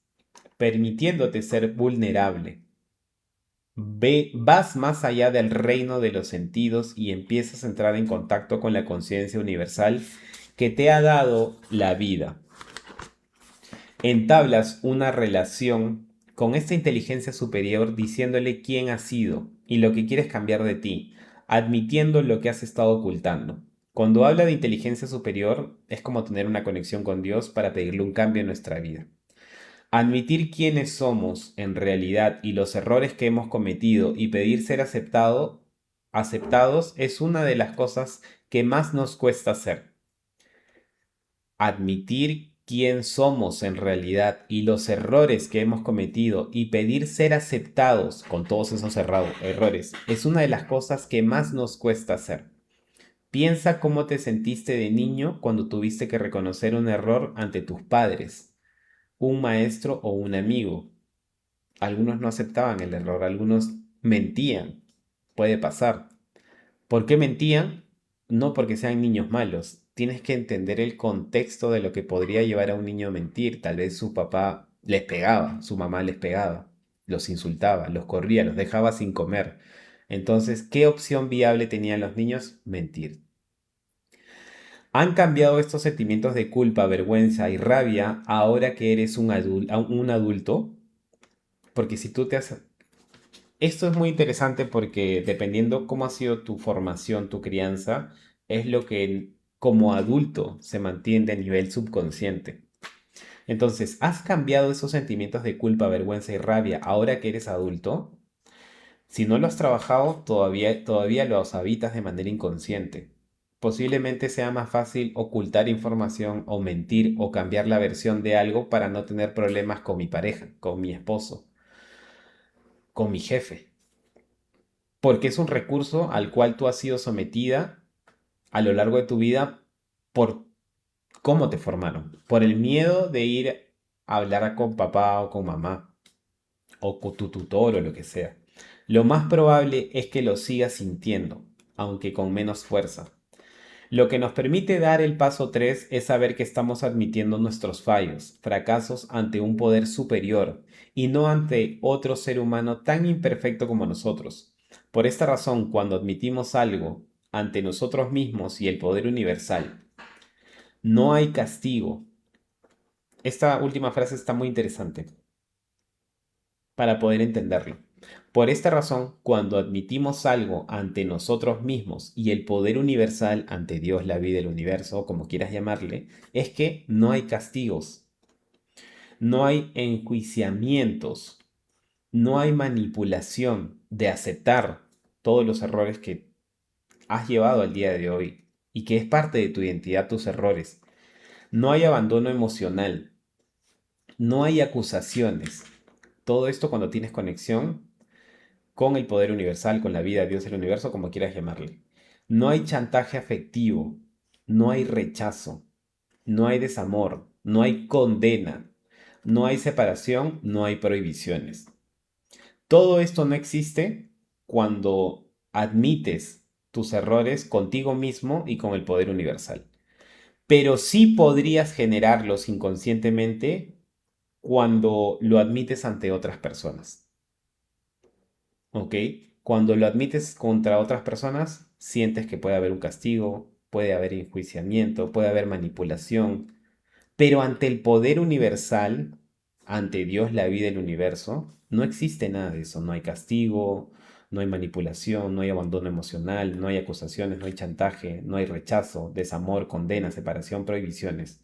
permitiéndote ser vulnerable. Vas más allá del reino de los sentidos y empiezas a entrar en contacto con la conciencia universal que te ha dado la vida. Entablas una relación con esta inteligencia superior diciéndole quién has sido y lo que quieres cambiar de ti, admitiendo lo que has estado ocultando. Cuando habla de inteligencia superior es como tener una conexión con Dios para pedirle un cambio en nuestra vida. Admitir quiénes somos en realidad y los errores que hemos cometido y pedir ser aceptados es una de las cosas que más nos cuesta hacer. Admitir quién somos en realidad y los errores que hemos cometido y pedir ser aceptados con todos esos errores es una de las cosas que más nos cuesta hacer. Piensa cómo te sentiste de niño cuando tuviste que reconocer un error ante tus padres, un maestro o un amigo. Algunos no aceptaban el error, algunos mentían. Puede pasar. ¿Por qué mentían? No porque sean niños malos. Tienes que entender el contexto de lo que podría llevar a un niño a mentir. Tal vez su papá les pegaba, su mamá les pegaba, los insultaba, los corría, los dejaba sin comer. Entonces, ¿qué opción viable tenían los niños? Mentir. ¿Han cambiado estos sentimientos de culpa, vergüenza y rabia ahora que eres un adulto? Porque si tú te has... Esto es muy interesante porque dependiendo cómo ha sido tu formación, tu crianza, es lo que como adulto se mantiene a nivel subconsciente. Entonces, ¿has cambiado esos sentimientos de culpa, vergüenza y rabia ahora que eres adulto? Si no lo has trabajado, todavía los habitas de manera inconsciente. Posiblemente sea más fácil ocultar información o mentir o cambiar la versión de algo para no tener problemas con mi pareja, con mi esposo, con mi jefe. Porque es un recurso al cual tú has sido sometida a lo largo de tu vida por cómo te formaron, por el miedo de ir a hablar con papá o con mamá o con tu tutor o lo que sea. Lo más probable es que lo sigas sintiendo, aunque con menos fuerza. Lo que nos permite dar el paso 3 es saber que estamos admitiendo nuestros fallos, fracasos ante un poder superior y no ante otro ser humano tan imperfecto como nosotros. Por esta razón, cuando admitimos algo ante nosotros mismos y el poder universal, no hay castigo. Esta última frase está muy interesante para poder entenderlo. Por esta razón, cuando admitimos algo ante nosotros mismos y el poder universal ante Dios, la vida, el universo, o como quieras llamarle, es que no hay castigos, no hay enjuiciamientos, no hay manipulación de aceptar todos los errores que has llevado al día de hoy y que es parte de tu identidad, tus errores. No hay abandono emocional, no hay acusaciones. Todo esto cuando tienes conexión con el poder universal, con la vida, Dios, el universo, como quieras llamarle. No hay chantaje afectivo, no hay rechazo, no hay desamor, no hay condena, no hay separación, no hay prohibiciones. Todo esto no existe cuando admites tus errores contigo mismo y con el poder universal. Pero sí podrías generarlos inconscientemente cuando lo admites ante otras personas. ¿Ok? Cuando lo admites contra otras personas, sientes que puede haber un castigo, puede haber enjuiciamiento, puede haber manipulación, pero ante el poder universal, ante Dios, la vida, el universo, no existe nada de eso. No hay castigo, no hay manipulación, no hay abandono emocional, no hay acusaciones, no hay chantaje, no hay rechazo, desamor, condena, separación, prohibiciones.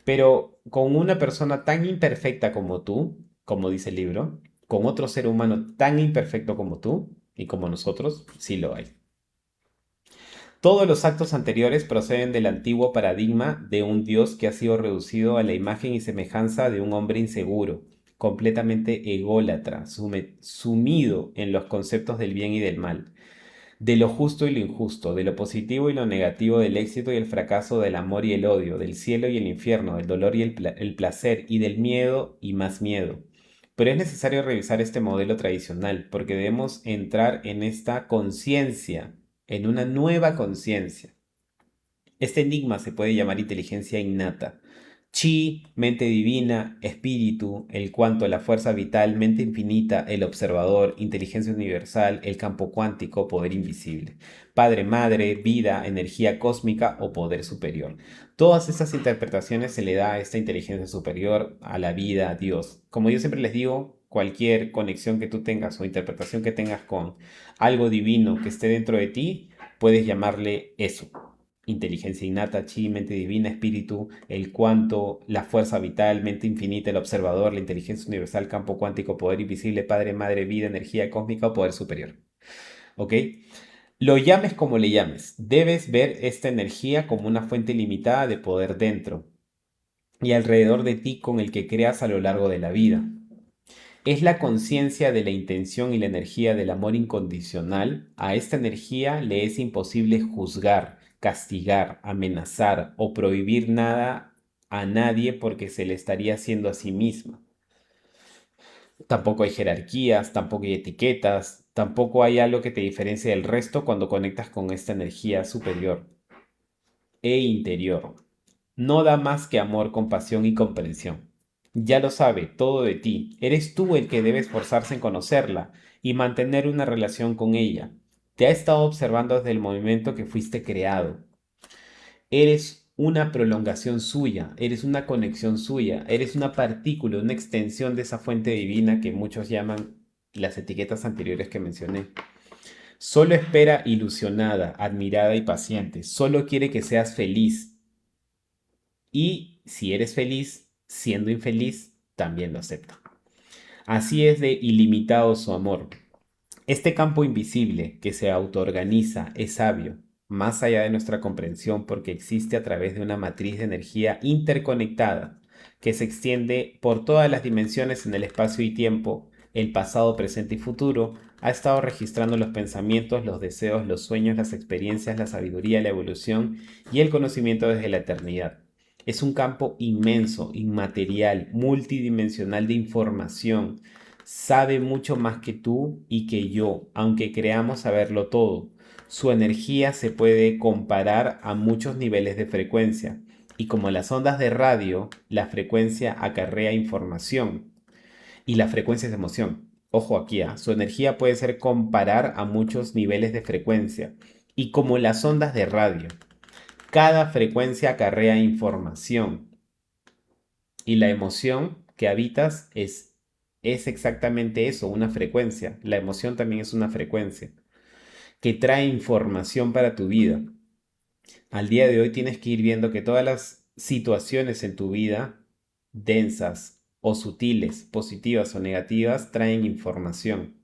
Pero con una persona tan imperfecta como tú, como dice el libro, con otro ser humano tan imperfecto como tú y como nosotros, sí lo hay. Todos los actos anteriores proceden del antiguo paradigma de un Dios que ha sido reducido a la imagen y semejanza de un hombre inseguro, completamente ególatra, sumido en los conceptos del bien y del mal, de lo justo y lo injusto, de lo positivo y lo negativo, del éxito y el fracaso, del amor y el odio, del cielo y el infierno, del dolor y el placer, y del miedo y más miedo. Pero es necesario revisar este modelo tradicional porque debemos entrar en esta conciencia, en una nueva conciencia. Este enigma se puede llamar inteligencia innata. Chi, mente divina, espíritu, el cuanto, la fuerza vital, mente infinita, el observador, inteligencia universal, el campo cuántico, poder invisible. Padre, madre, vida, energía cósmica o poder superior. Todas estas interpretaciones se le da a esta inteligencia superior, a la vida, a Dios. Como yo siempre les digo, cualquier conexión que tú tengas o interpretación que tengas con algo divino que esté dentro de ti, puedes llamarle eso. Inteligencia innata, chi, mente divina, espíritu, el cuanto, la fuerza vital, mente infinita, el observador, la inteligencia universal, campo cuántico, poder invisible, padre, madre, vida, energía cósmica o poder superior. ¿Ok? Lo llames como le llames, debes ver esta energía como una fuente ilimitada de poder dentro. y alrededor de ti con el que creas a lo largo de la vida. Es la conciencia de la intención y la energía del amor incondicional. A esta energía le es imposible juzgar, castigar, amenazar o prohibir nada a nadie porque se le estaría haciendo a sí misma. Tampoco hay jerarquías, tampoco hay etiquetas, tampoco hay algo que te diferencie del resto cuando conectas con esta energía superior e interior. No da más que amor, compasión y comprensión. Ya lo sabe todo de ti. Eres tú el que debe esforzarse en conocerla y mantener una relación con ella. Te ha estado observando desde el momento que fuiste creado. Eres una prolongación suya, eres una conexión suya, eres una partícula, una extensión de esa fuente divina que muchos llaman las etiquetas anteriores que mencioné. Solo espera ilusionada, admirada y paciente. Solo quiere que seas feliz. Y si eres feliz, siendo infeliz, también lo acepta. Así es de ilimitado su amor. Este campo invisible que se autoorganiza es sabio, más allá de nuestra comprensión porque existe a través de una matriz de energía interconectada que se extiende por todas las dimensiones en el espacio y tiempo, el pasado, presente y futuro, ha estado registrando los pensamientos, los deseos, los sueños, las experiencias, la sabiduría, la evolución y el conocimiento desde la eternidad. Es un campo inmenso, inmaterial, multidimensional de información. Sabe mucho más que tú y que yo, aunque creamos saberlo todo. Su energía se puede comparar a muchos niveles de frecuencia. Y como las ondas de radio, la frecuencia acarrea información y la frecuencia es emoción. Ojo aquí, su energía puede ser comparar a muchos niveles de frecuencia. Y como las ondas de radio, cada frecuencia acarrea información. Y la emoción que habitas es exactamente eso, una frecuencia. La emoción también es una frecuencia que trae información para tu vida. Al día de hoy tienes que ir viendo que todas las situaciones en tu vida, densas o sutiles, positivas o negativas, traen información.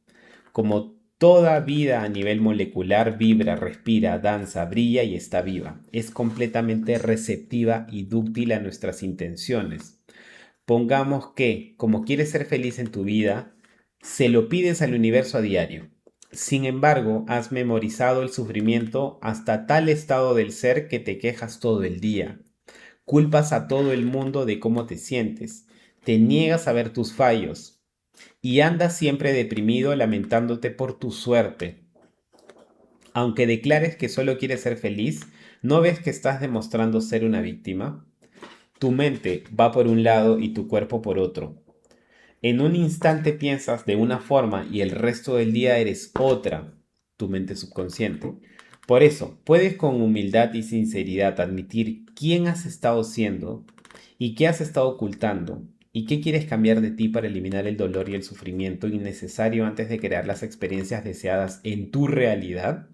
Como toda vida a nivel molecular vibra, respira, danza, brilla y está viva. Es completamente receptiva y dúctil a nuestras intenciones. Pongamos que, como quieres ser feliz en tu vida, se lo pides al universo a diario. Sin embargo, has memorizado el sufrimiento hasta tal estado del ser que te quejas todo el día. Culpas a todo el mundo de cómo te sientes. Te niegas a ver tus fallos. Y andas siempre deprimido lamentándote por tu suerte. Aunque declares que solo quieres ser feliz, ¿no ves que estás demostrando ser una víctima? Tu mente va por un lado y tu cuerpo por otro. En un instante piensas de una forma y el resto del día eres otra, tu mente subconsciente. Por eso, puedes con humildad y sinceridad admitir quién has estado siendo y qué has estado ocultando y qué quieres cambiar de ti para eliminar el dolor y el sufrimiento innecesario antes de crear las experiencias deseadas en tu realidad.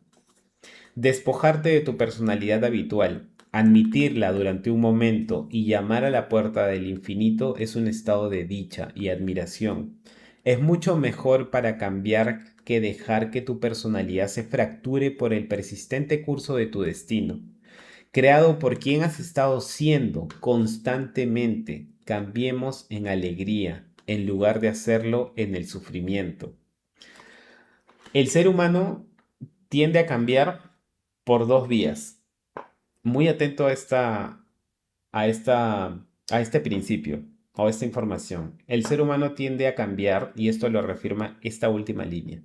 Despojarte de tu personalidad habitual, admitirla durante un momento y llamar a la puerta del infinito es un estado de dicha y admiración. Es mucho mejor para cambiar que dejar que tu personalidad se fracture por el persistente curso de tu destino. Creado por quien has estado siendo constantemente, cambiemos en alegría en lugar de hacerlo en el sufrimiento. El ser humano tiende a cambiar por dos vías. Muy atento a esta, a este principio o esta información. El ser humano tiende a cambiar, y esto lo reafirma esta última línea.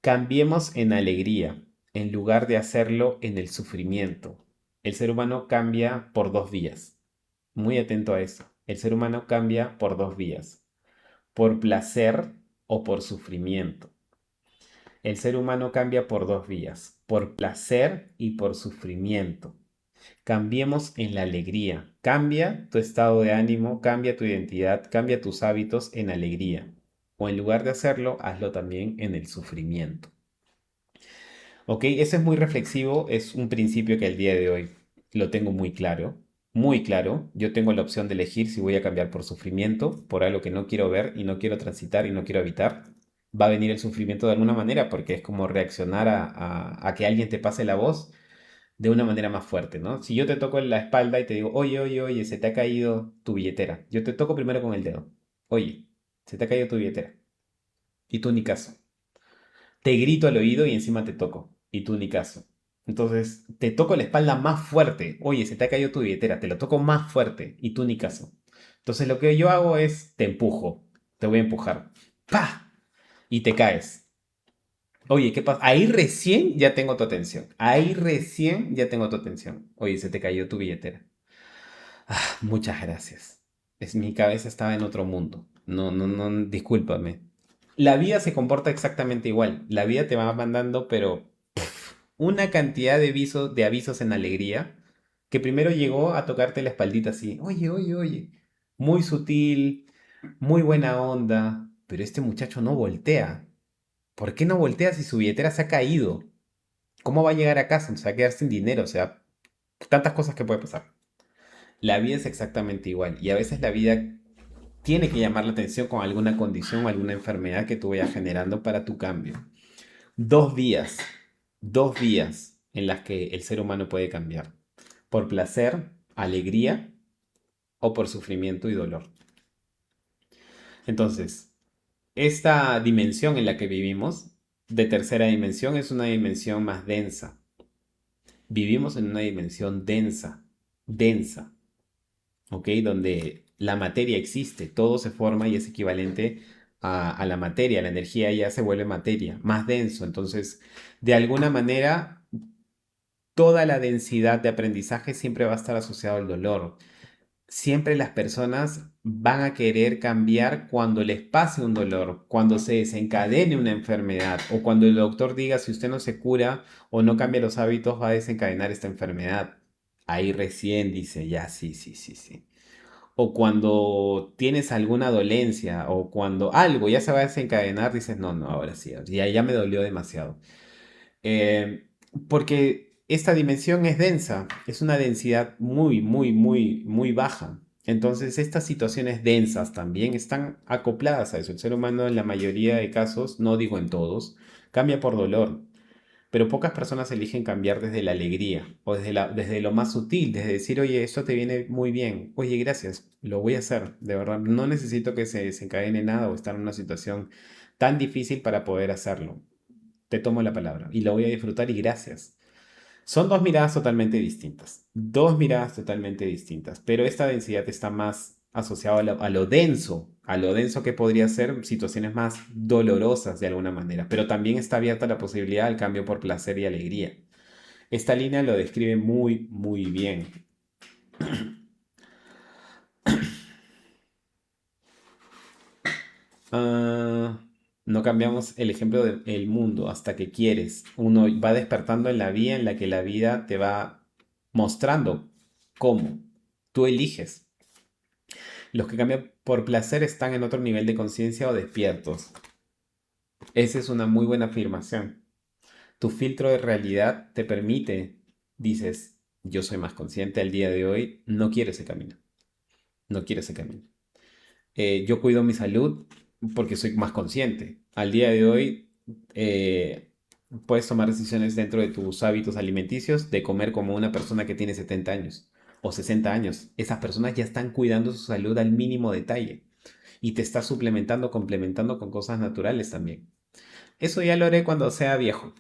Cambiemos en alegría, en lugar de hacerlo en el sufrimiento. El ser humano cambia por dos vías. Muy atento a eso. El ser humano cambia por dos vías. Por placer o por sufrimiento. El ser humano cambia por dos vías, por placer y por sufrimiento. Cambiemos en la alegría. Cambia tu estado de ánimo, cambia tu identidad, cambia tus hábitos en alegría. O en lugar de hacerlo, hazlo también en el sufrimiento. Ok, eso es muy reflexivo, es un principio que al día de hoy lo tengo muy claro. Muy claro, yo tengo la opción de elegir si voy a cambiar por sufrimiento, por algo que no quiero ver y no quiero transitar y no quiero evitar. Va a venir el sufrimiento de alguna manera porque es como reaccionar a que alguien te pase la voz. de una manera más fuerte, ¿no? Si yo te toco en la espalda y te digo, oye, oye, oye, se te ha caído tu billetera. Yo te toco primero con el dedo. Oye, se te ha caído tu billetera. Y tú ni caso. Te grito al oído y encima te toco. Y tú ni caso. Entonces, te toco la espalda más fuerte. Oye, se te ha caído tu billetera. Te lo toco más fuerte. Y tú ni caso. Entonces, lo que yo hago es, te empujo. Te voy a empujar. ¡Pah! Y te caes. Oye, ¿qué pasa? Ahí recién ya tengo tu atención. Ahí recién ya tengo tu atención. Oye, se te cayó tu billetera. Ah, muchas gracias. Mi cabeza estaba en otro mundo. No, no, no, discúlpame. La vida se comporta exactamente igual. La vida te va mandando, pero una cantidad de avisos en alegría, que primero llegó a tocarte la espaldita así. Oye, oye, oye. Muy sutil, muy buena onda. Pero este muchacho no voltea. ¿Por qué no voltea si su billetera se ha caído? ¿Cómo va a llegar a casa? Se va a quedar sin dinero. O sea, tantas cosas que puede pasar. La vida es exactamente igual. Y a veces la vida tiene que llamar la atención con alguna condición o alguna enfermedad que tú vayas generando para tu cambio. Dos vías, dos vías en las que el ser humano puede cambiar. Por placer, alegría o por sufrimiento y dolor. Entonces, esta dimensión en la que vivimos, de tercera dimensión, es una dimensión más densa. Vivimos en una dimensión densa, densa, ¿ok? Donde la materia existe, todo se forma y es equivalente a la materia, la energía ya se vuelve materia, más denso. Entonces, de alguna manera, toda la densidad de aprendizaje siempre va a estar asociado al dolor. Siempre las personas van a querer cambiar cuando les pase un dolor, cuando se desencadene una enfermedad o cuando el doctor diga si usted no se cura o no cambia los hábitos va a desencadenar esta enfermedad. Ahí recién dice, ya, sí, sí, sí, sí. O cuando tienes alguna dolencia o cuando algo ya se va a desencadenar, dices, no, no, ahora sí, ya me dolió demasiado. Eh, Porque esta dimensión es densa, es una densidad muy, muy, muy, muy baja. Entonces, estas situaciones densas también están acopladas a eso. El ser humano en la mayoría de casos, no digo en todos, cambia por dolor. Pero pocas personas eligen cambiar desde la alegría o desde lo más sutil, desde decir, oye, esto te viene muy bien, oye, gracias, lo voy a hacer, de verdad, no necesito que se desencadene nada o estar en una situación tan difícil para poder hacerlo. Te tomo la palabra y lo voy a disfrutar y gracias. Son dos miradas totalmente distintas, dos miradas totalmente distintas, pero esta densidad está más asociada a lo denso que podría ser situaciones más dolorosas de alguna manera, pero también está abierta la posibilidad al cambio por placer y alegría. Esta línea lo describe muy, muy bien. Ah, no cambiamos el ejemplo del mundo hasta que quieres. Uno va despertando en la vía en la que la vida te va mostrando cómo. Tú eliges. Los que cambian por placer están en otro nivel de conciencia o despiertos. Esa es una muy buena afirmación. Tu filtro de realidad te permite, dices, yo soy más consciente al día de hoy, no quiero ese camino, no quiero ese camino. Yo cuido mi salud porque soy más consciente. Al día de hoy eh, puedes tomar decisiones dentro de tus hábitos alimenticios de comer como una persona que tiene 70 años o 60 años. Esas personas ya están cuidando su salud al mínimo detalle y te estás suplementando, complementando con cosas naturales también. Eso ya lo haré cuando sea viejo.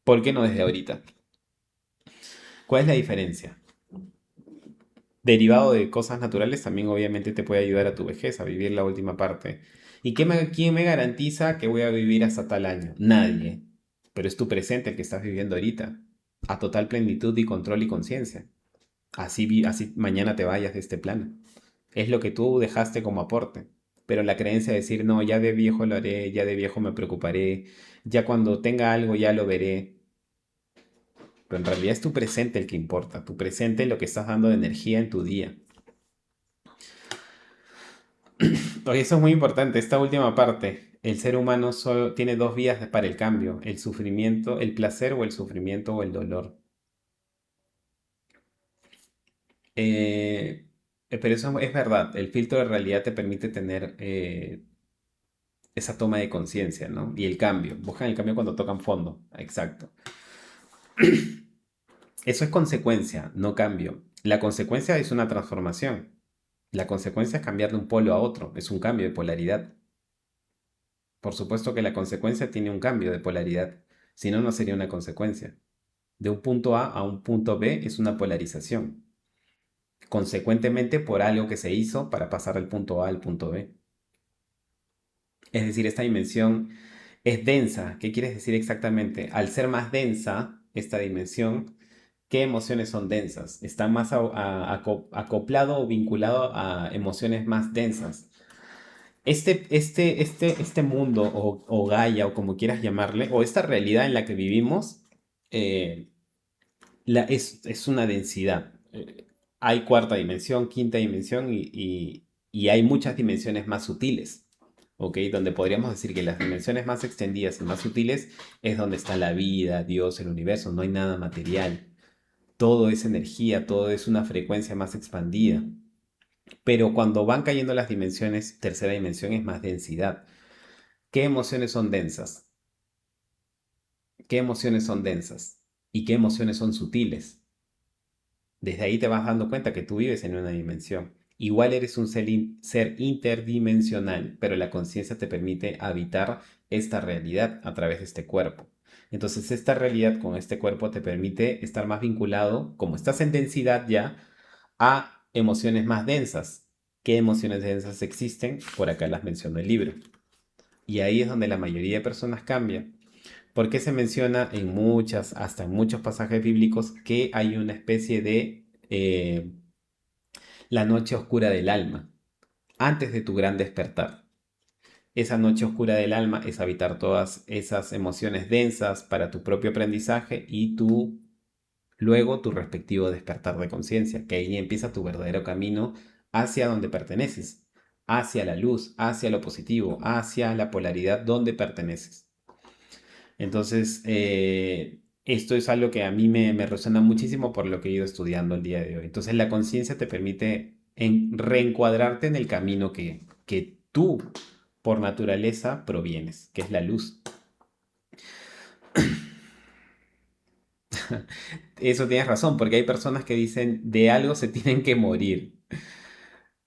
¿Por qué no desde ahorita? ¿Cuál es la diferencia? Derivado de cosas naturales también obviamente te puede ayudar a tu vejez, a vivir la última parte. ¿Y quién me garantiza que voy a vivir hasta tal año? Nadie. Pero es tu presente el que estás viviendo ahorita, a total plenitud y control y conciencia. Así mañana te vayas de este plano. Es lo que tú dejaste como aporte. Pero la creencia de decir, no, ya de viejo lo haré, ya de viejo me preocuparé, ya cuando tenga algo ya lo veré. Pero en realidad es tu presente el que importa, tu presente lo que estás dando de energía en tu día. Oye, eso es muy importante, esta última parte. El ser humano solo tiene dos vías para el cambio, el sufrimiento, el placer o el sufrimiento o el dolor. Pero eso es verdad, el filtro de realidad te permite tener esa toma de conciencia, ¿no? Y el cambio, buscan el cambio cuando tocan fondo, exacto. Eso es consecuencia, no cambio. La consecuencia es una transformación. La consecuencia es cambiar de un polo a otro, es un cambio de polaridad. Por supuesto que la consecuencia tiene un cambio de polaridad, si no, no sería una consecuencia. De un punto A un punto B es una polarización, consecuentemente por algo que se hizo para pasar del punto A al punto B. Es decir, esta dimensión es densa. ¿Qué quieres decir exactamente? Al ser más densa esta dimensión, ¿qué emociones son densas? Está más acoplado o vinculado a emociones más densas. Este mundo o Gaia o como quieras llamarle, o esta realidad en la que vivimos, eh, es una densidad. Hay cuarta dimensión, quinta dimensión y hay muchas dimensiones más sutiles, ¿ok? Donde podríamos decir que las dimensiones más extendidas y más sutiles es donde está la vida, Dios, el universo, no hay nada material. Todo es energía, todo es una frecuencia más expandida. Pero cuando van cayendo las dimensiones, tercera dimensión es más densidad. ¿Qué emociones son densas? ¿Qué emociones son densas? ¿Y qué emociones son sutiles? Desde ahí te vas dando cuenta que tú vives en una dimensión. Igual eres un ser interdimensional, pero la conciencia te permite habitar esta realidad a través de este cuerpo. Entonces esta realidad con este cuerpo te permite estar más vinculado, como estás en densidad ya, a emociones más densas. ¿Qué emociones densas existen? Por acá las mencionó el libro. Y ahí es donde la mayoría de personas cambia. Porque se menciona en muchas, hasta en muchos pasajes bíblicos, que hay una especie de la noche oscura del alma, antes de tu gran despertar. Esa noche oscura del alma es habitar todas esas emociones densas para tu propio aprendizaje y luego tu respectivo despertar de conciencia, que ahí empieza tu verdadero camino hacia donde perteneces, hacia la luz, hacia lo positivo, hacia la polaridad donde perteneces. Entonces, esto es algo que a mí me resuena muchísimo por lo que he ido estudiando el día de hoy. Entonces, la conciencia te permite reencuadrarte en el camino que tú, por naturaleza, provienes, que es la luz. Eso tienes razón, porque hay personas que dicen de algo se tienen que morir.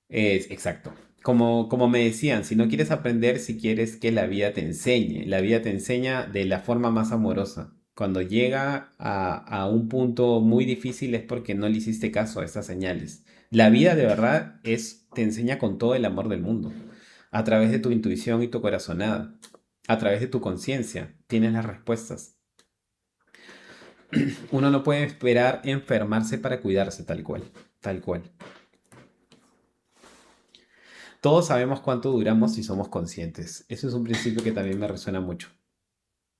Es exacto. Como me decían, si no quieres aprender, si quieres que la vida te enseñe, la vida te enseña de la forma más amorosa. Cuando llega a un punto muy difícil es porque no le hiciste caso a estas señales. La vida de verdad te enseña con todo el amor del mundo, a través de tu intuición y tu corazonada, a través de tu conciencia, tienes las respuestas. Uno no puede esperar enfermarse para cuidarse tal cual, tal cual. Todos sabemos cuánto duramos si somos conscientes. Eso es un principio que también me resuena mucho.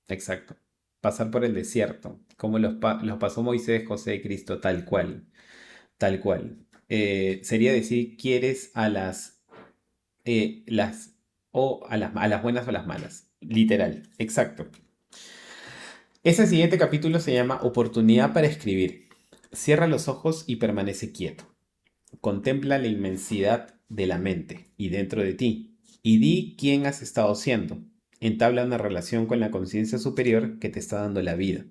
Exacto. Pasar por el desierto, como los pasó Moisés, José y Cristo, tal cual. Tal cual. Sería decir, quieres a las buenas o a las malas. Literal. Exacto. Ese siguiente capítulo se llama Oportunidad para escribir. Cierra los ojos y permanece quieto. Contempla la inmensidad de la mente y dentro de ti, y di quién has estado siendo. Entabla una relación con la conciencia superior que te está dando la vida.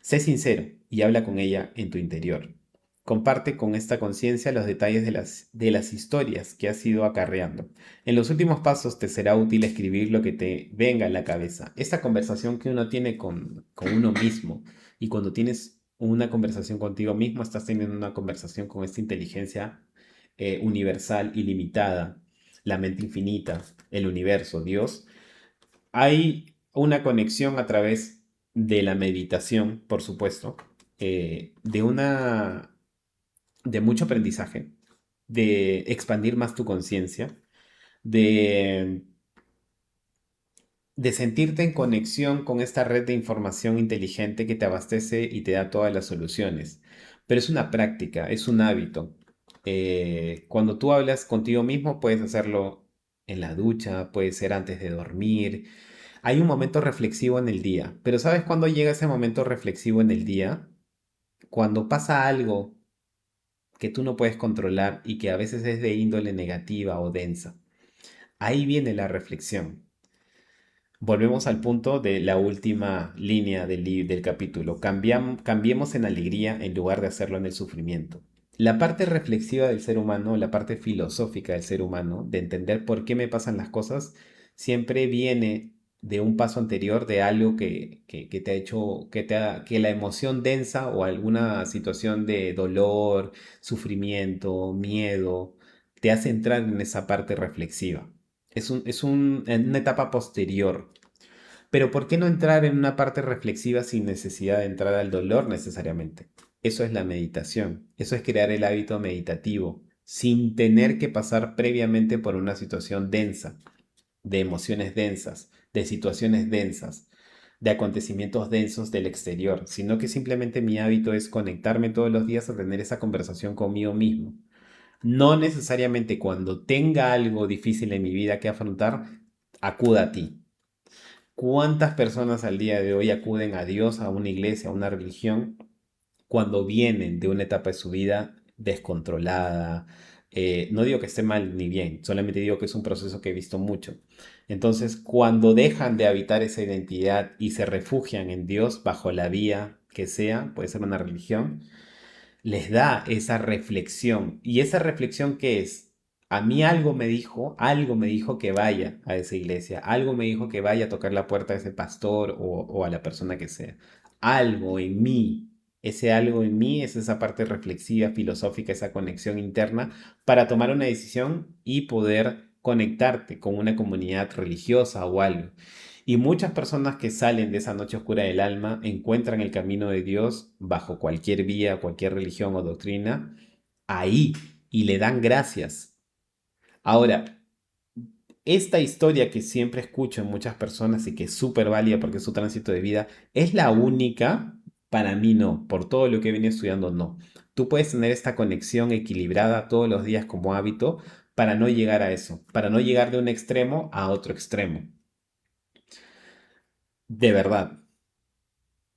Sé sincero y habla con ella en tu interior. Comparte con esta conciencia los detalles de las historias que has ido acarreando. En los últimos pasos te será útil escribir lo que te venga a la cabeza. Esta conversación que uno tiene con uno mismo. Y cuando tienes una conversación contigo mismo, estás teniendo una conversación con esta inteligencia universal, ilimitada, la mente infinita, el universo, Dios. Hay una conexión a través de la meditación, por supuesto, de mucho aprendizaje, de expandir más tu conciencia, de, de sentirte en conexión con esta red de información inteligente que te abastece y te da todas las soluciones. Pero es una práctica, es un hábito. Cuando tú hablas contigo mismo, puedes hacerlo en la ducha, puede ser antes de dormir. Hay un momento reflexivo en el día, pero ¿sabes cuándo llega ese momento reflexivo en el día? Cuando pasa algo que tú no puedes controlar y que a veces es de índole negativa o densa. Ahí viene la reflexión. Volvemos al punto de la última línea del capítulo. Cambiemos en alegría en lugar de hacerlo en el sufrimiento. La parte reflexiva del ser humano, la parte filosófica del ser humano, de entender por qué me pasan las cosas, siempre viene de un paso anterior, de algo que te ha hecho, que la emoción densa o alguna situación de dolor, sufrimiento, miedo, te hace entrar en esa parte reflexiva. En una etapa posterior. Pero ¿por qué no entrar en una parte reflexiva sin necesidad de entrar al dolor necesariamente? Eso es la meditación. Eso es crear el hábito meditativo sin tener que pasar previamente por una situación densa, de emociones densas, de situaciones densas, de acontecimientos densos del exterior, sino que simplemente mi hábito es conectarme todos los días a tener esa conversación conmigo mismo. No necesariamente cuando tenga algo difícil en mi vida que afrontar, acuda a ti. ¿Cuántas personas al día de hoy acuden a Dios, a una iglesia, a una religión, cuando vienen de una etapa de su vida descontrolada? No digo que esté mal ni bien, solamente digo que es un proceso que he visto mucho. Entonces, cuando dejan de habitar esa identidad y se refugian en Dios bajo la vía que sea, puede ser una religión, les da esa reflexión. ¿Y esa reflexión qué es? A mí algo me dijo que vaya a esa iglesia, algo me dijo que vaya a tocar la puerta de ese pastor o a la persona que sea. Algo en mí, ese algo en mí es esa parte reflexiva, filosófica, esa conexión interna para tomar una decisión y poder conectarte con una comunidad religiosa o algo. Y muchas personas que salen de esa noche oscura del alma encuentran el camino de Dios bajo cualquier vía, cualquier religión o doctrina, ahí y le dan gracias. Ahora, esta historia que siempre escucho en muchas personas y que es súper válida porque es su tránsito de vida, ¿es la única? Para mí no, por todo lo que he venido estudiando no. Tú puedes tener esta conexión equilibrada todos los días como hábito para no llegar a eso, para no llegar de un extremo a otro extremo. De verdad,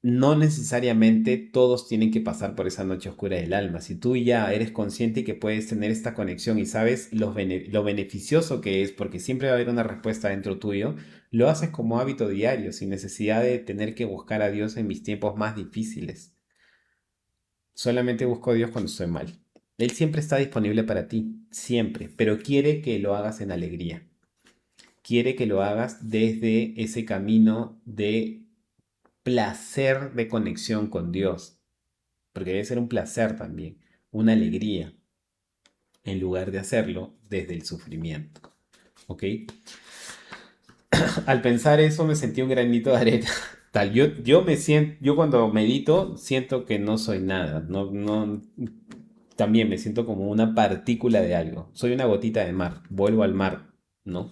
no necesariamente todos tienen que pasar por esa noche oscura del alma. Si tú ya eres consciente que puedes tener esta conexión y sabes lo beneficioso que es, porque siempre va a haber una respuesta dentro tuyo, lo haces como hábito diario, sin necesidad de tener que buscar a Dios en mis tiempos más difíciles. Solamente busco a Dios cuando estoy mal. Él siempre está disponible para ti, siempre, pero quiere que lo hagas en alegría. Quiere que lo hagas desde ese camino de placer de conexión con Dios, porque debe ser un placer también, una alegría, en lugar de hacerlo desde el sufrimiento. ¿Ok? Al pensar eso me sentí un granito de arena. Tal, yo me siento, yo cuando medito siento que no soy nada, también me siento como una partícula de algo. Soy una gotita de mar, vuelvo al mar, ¿no?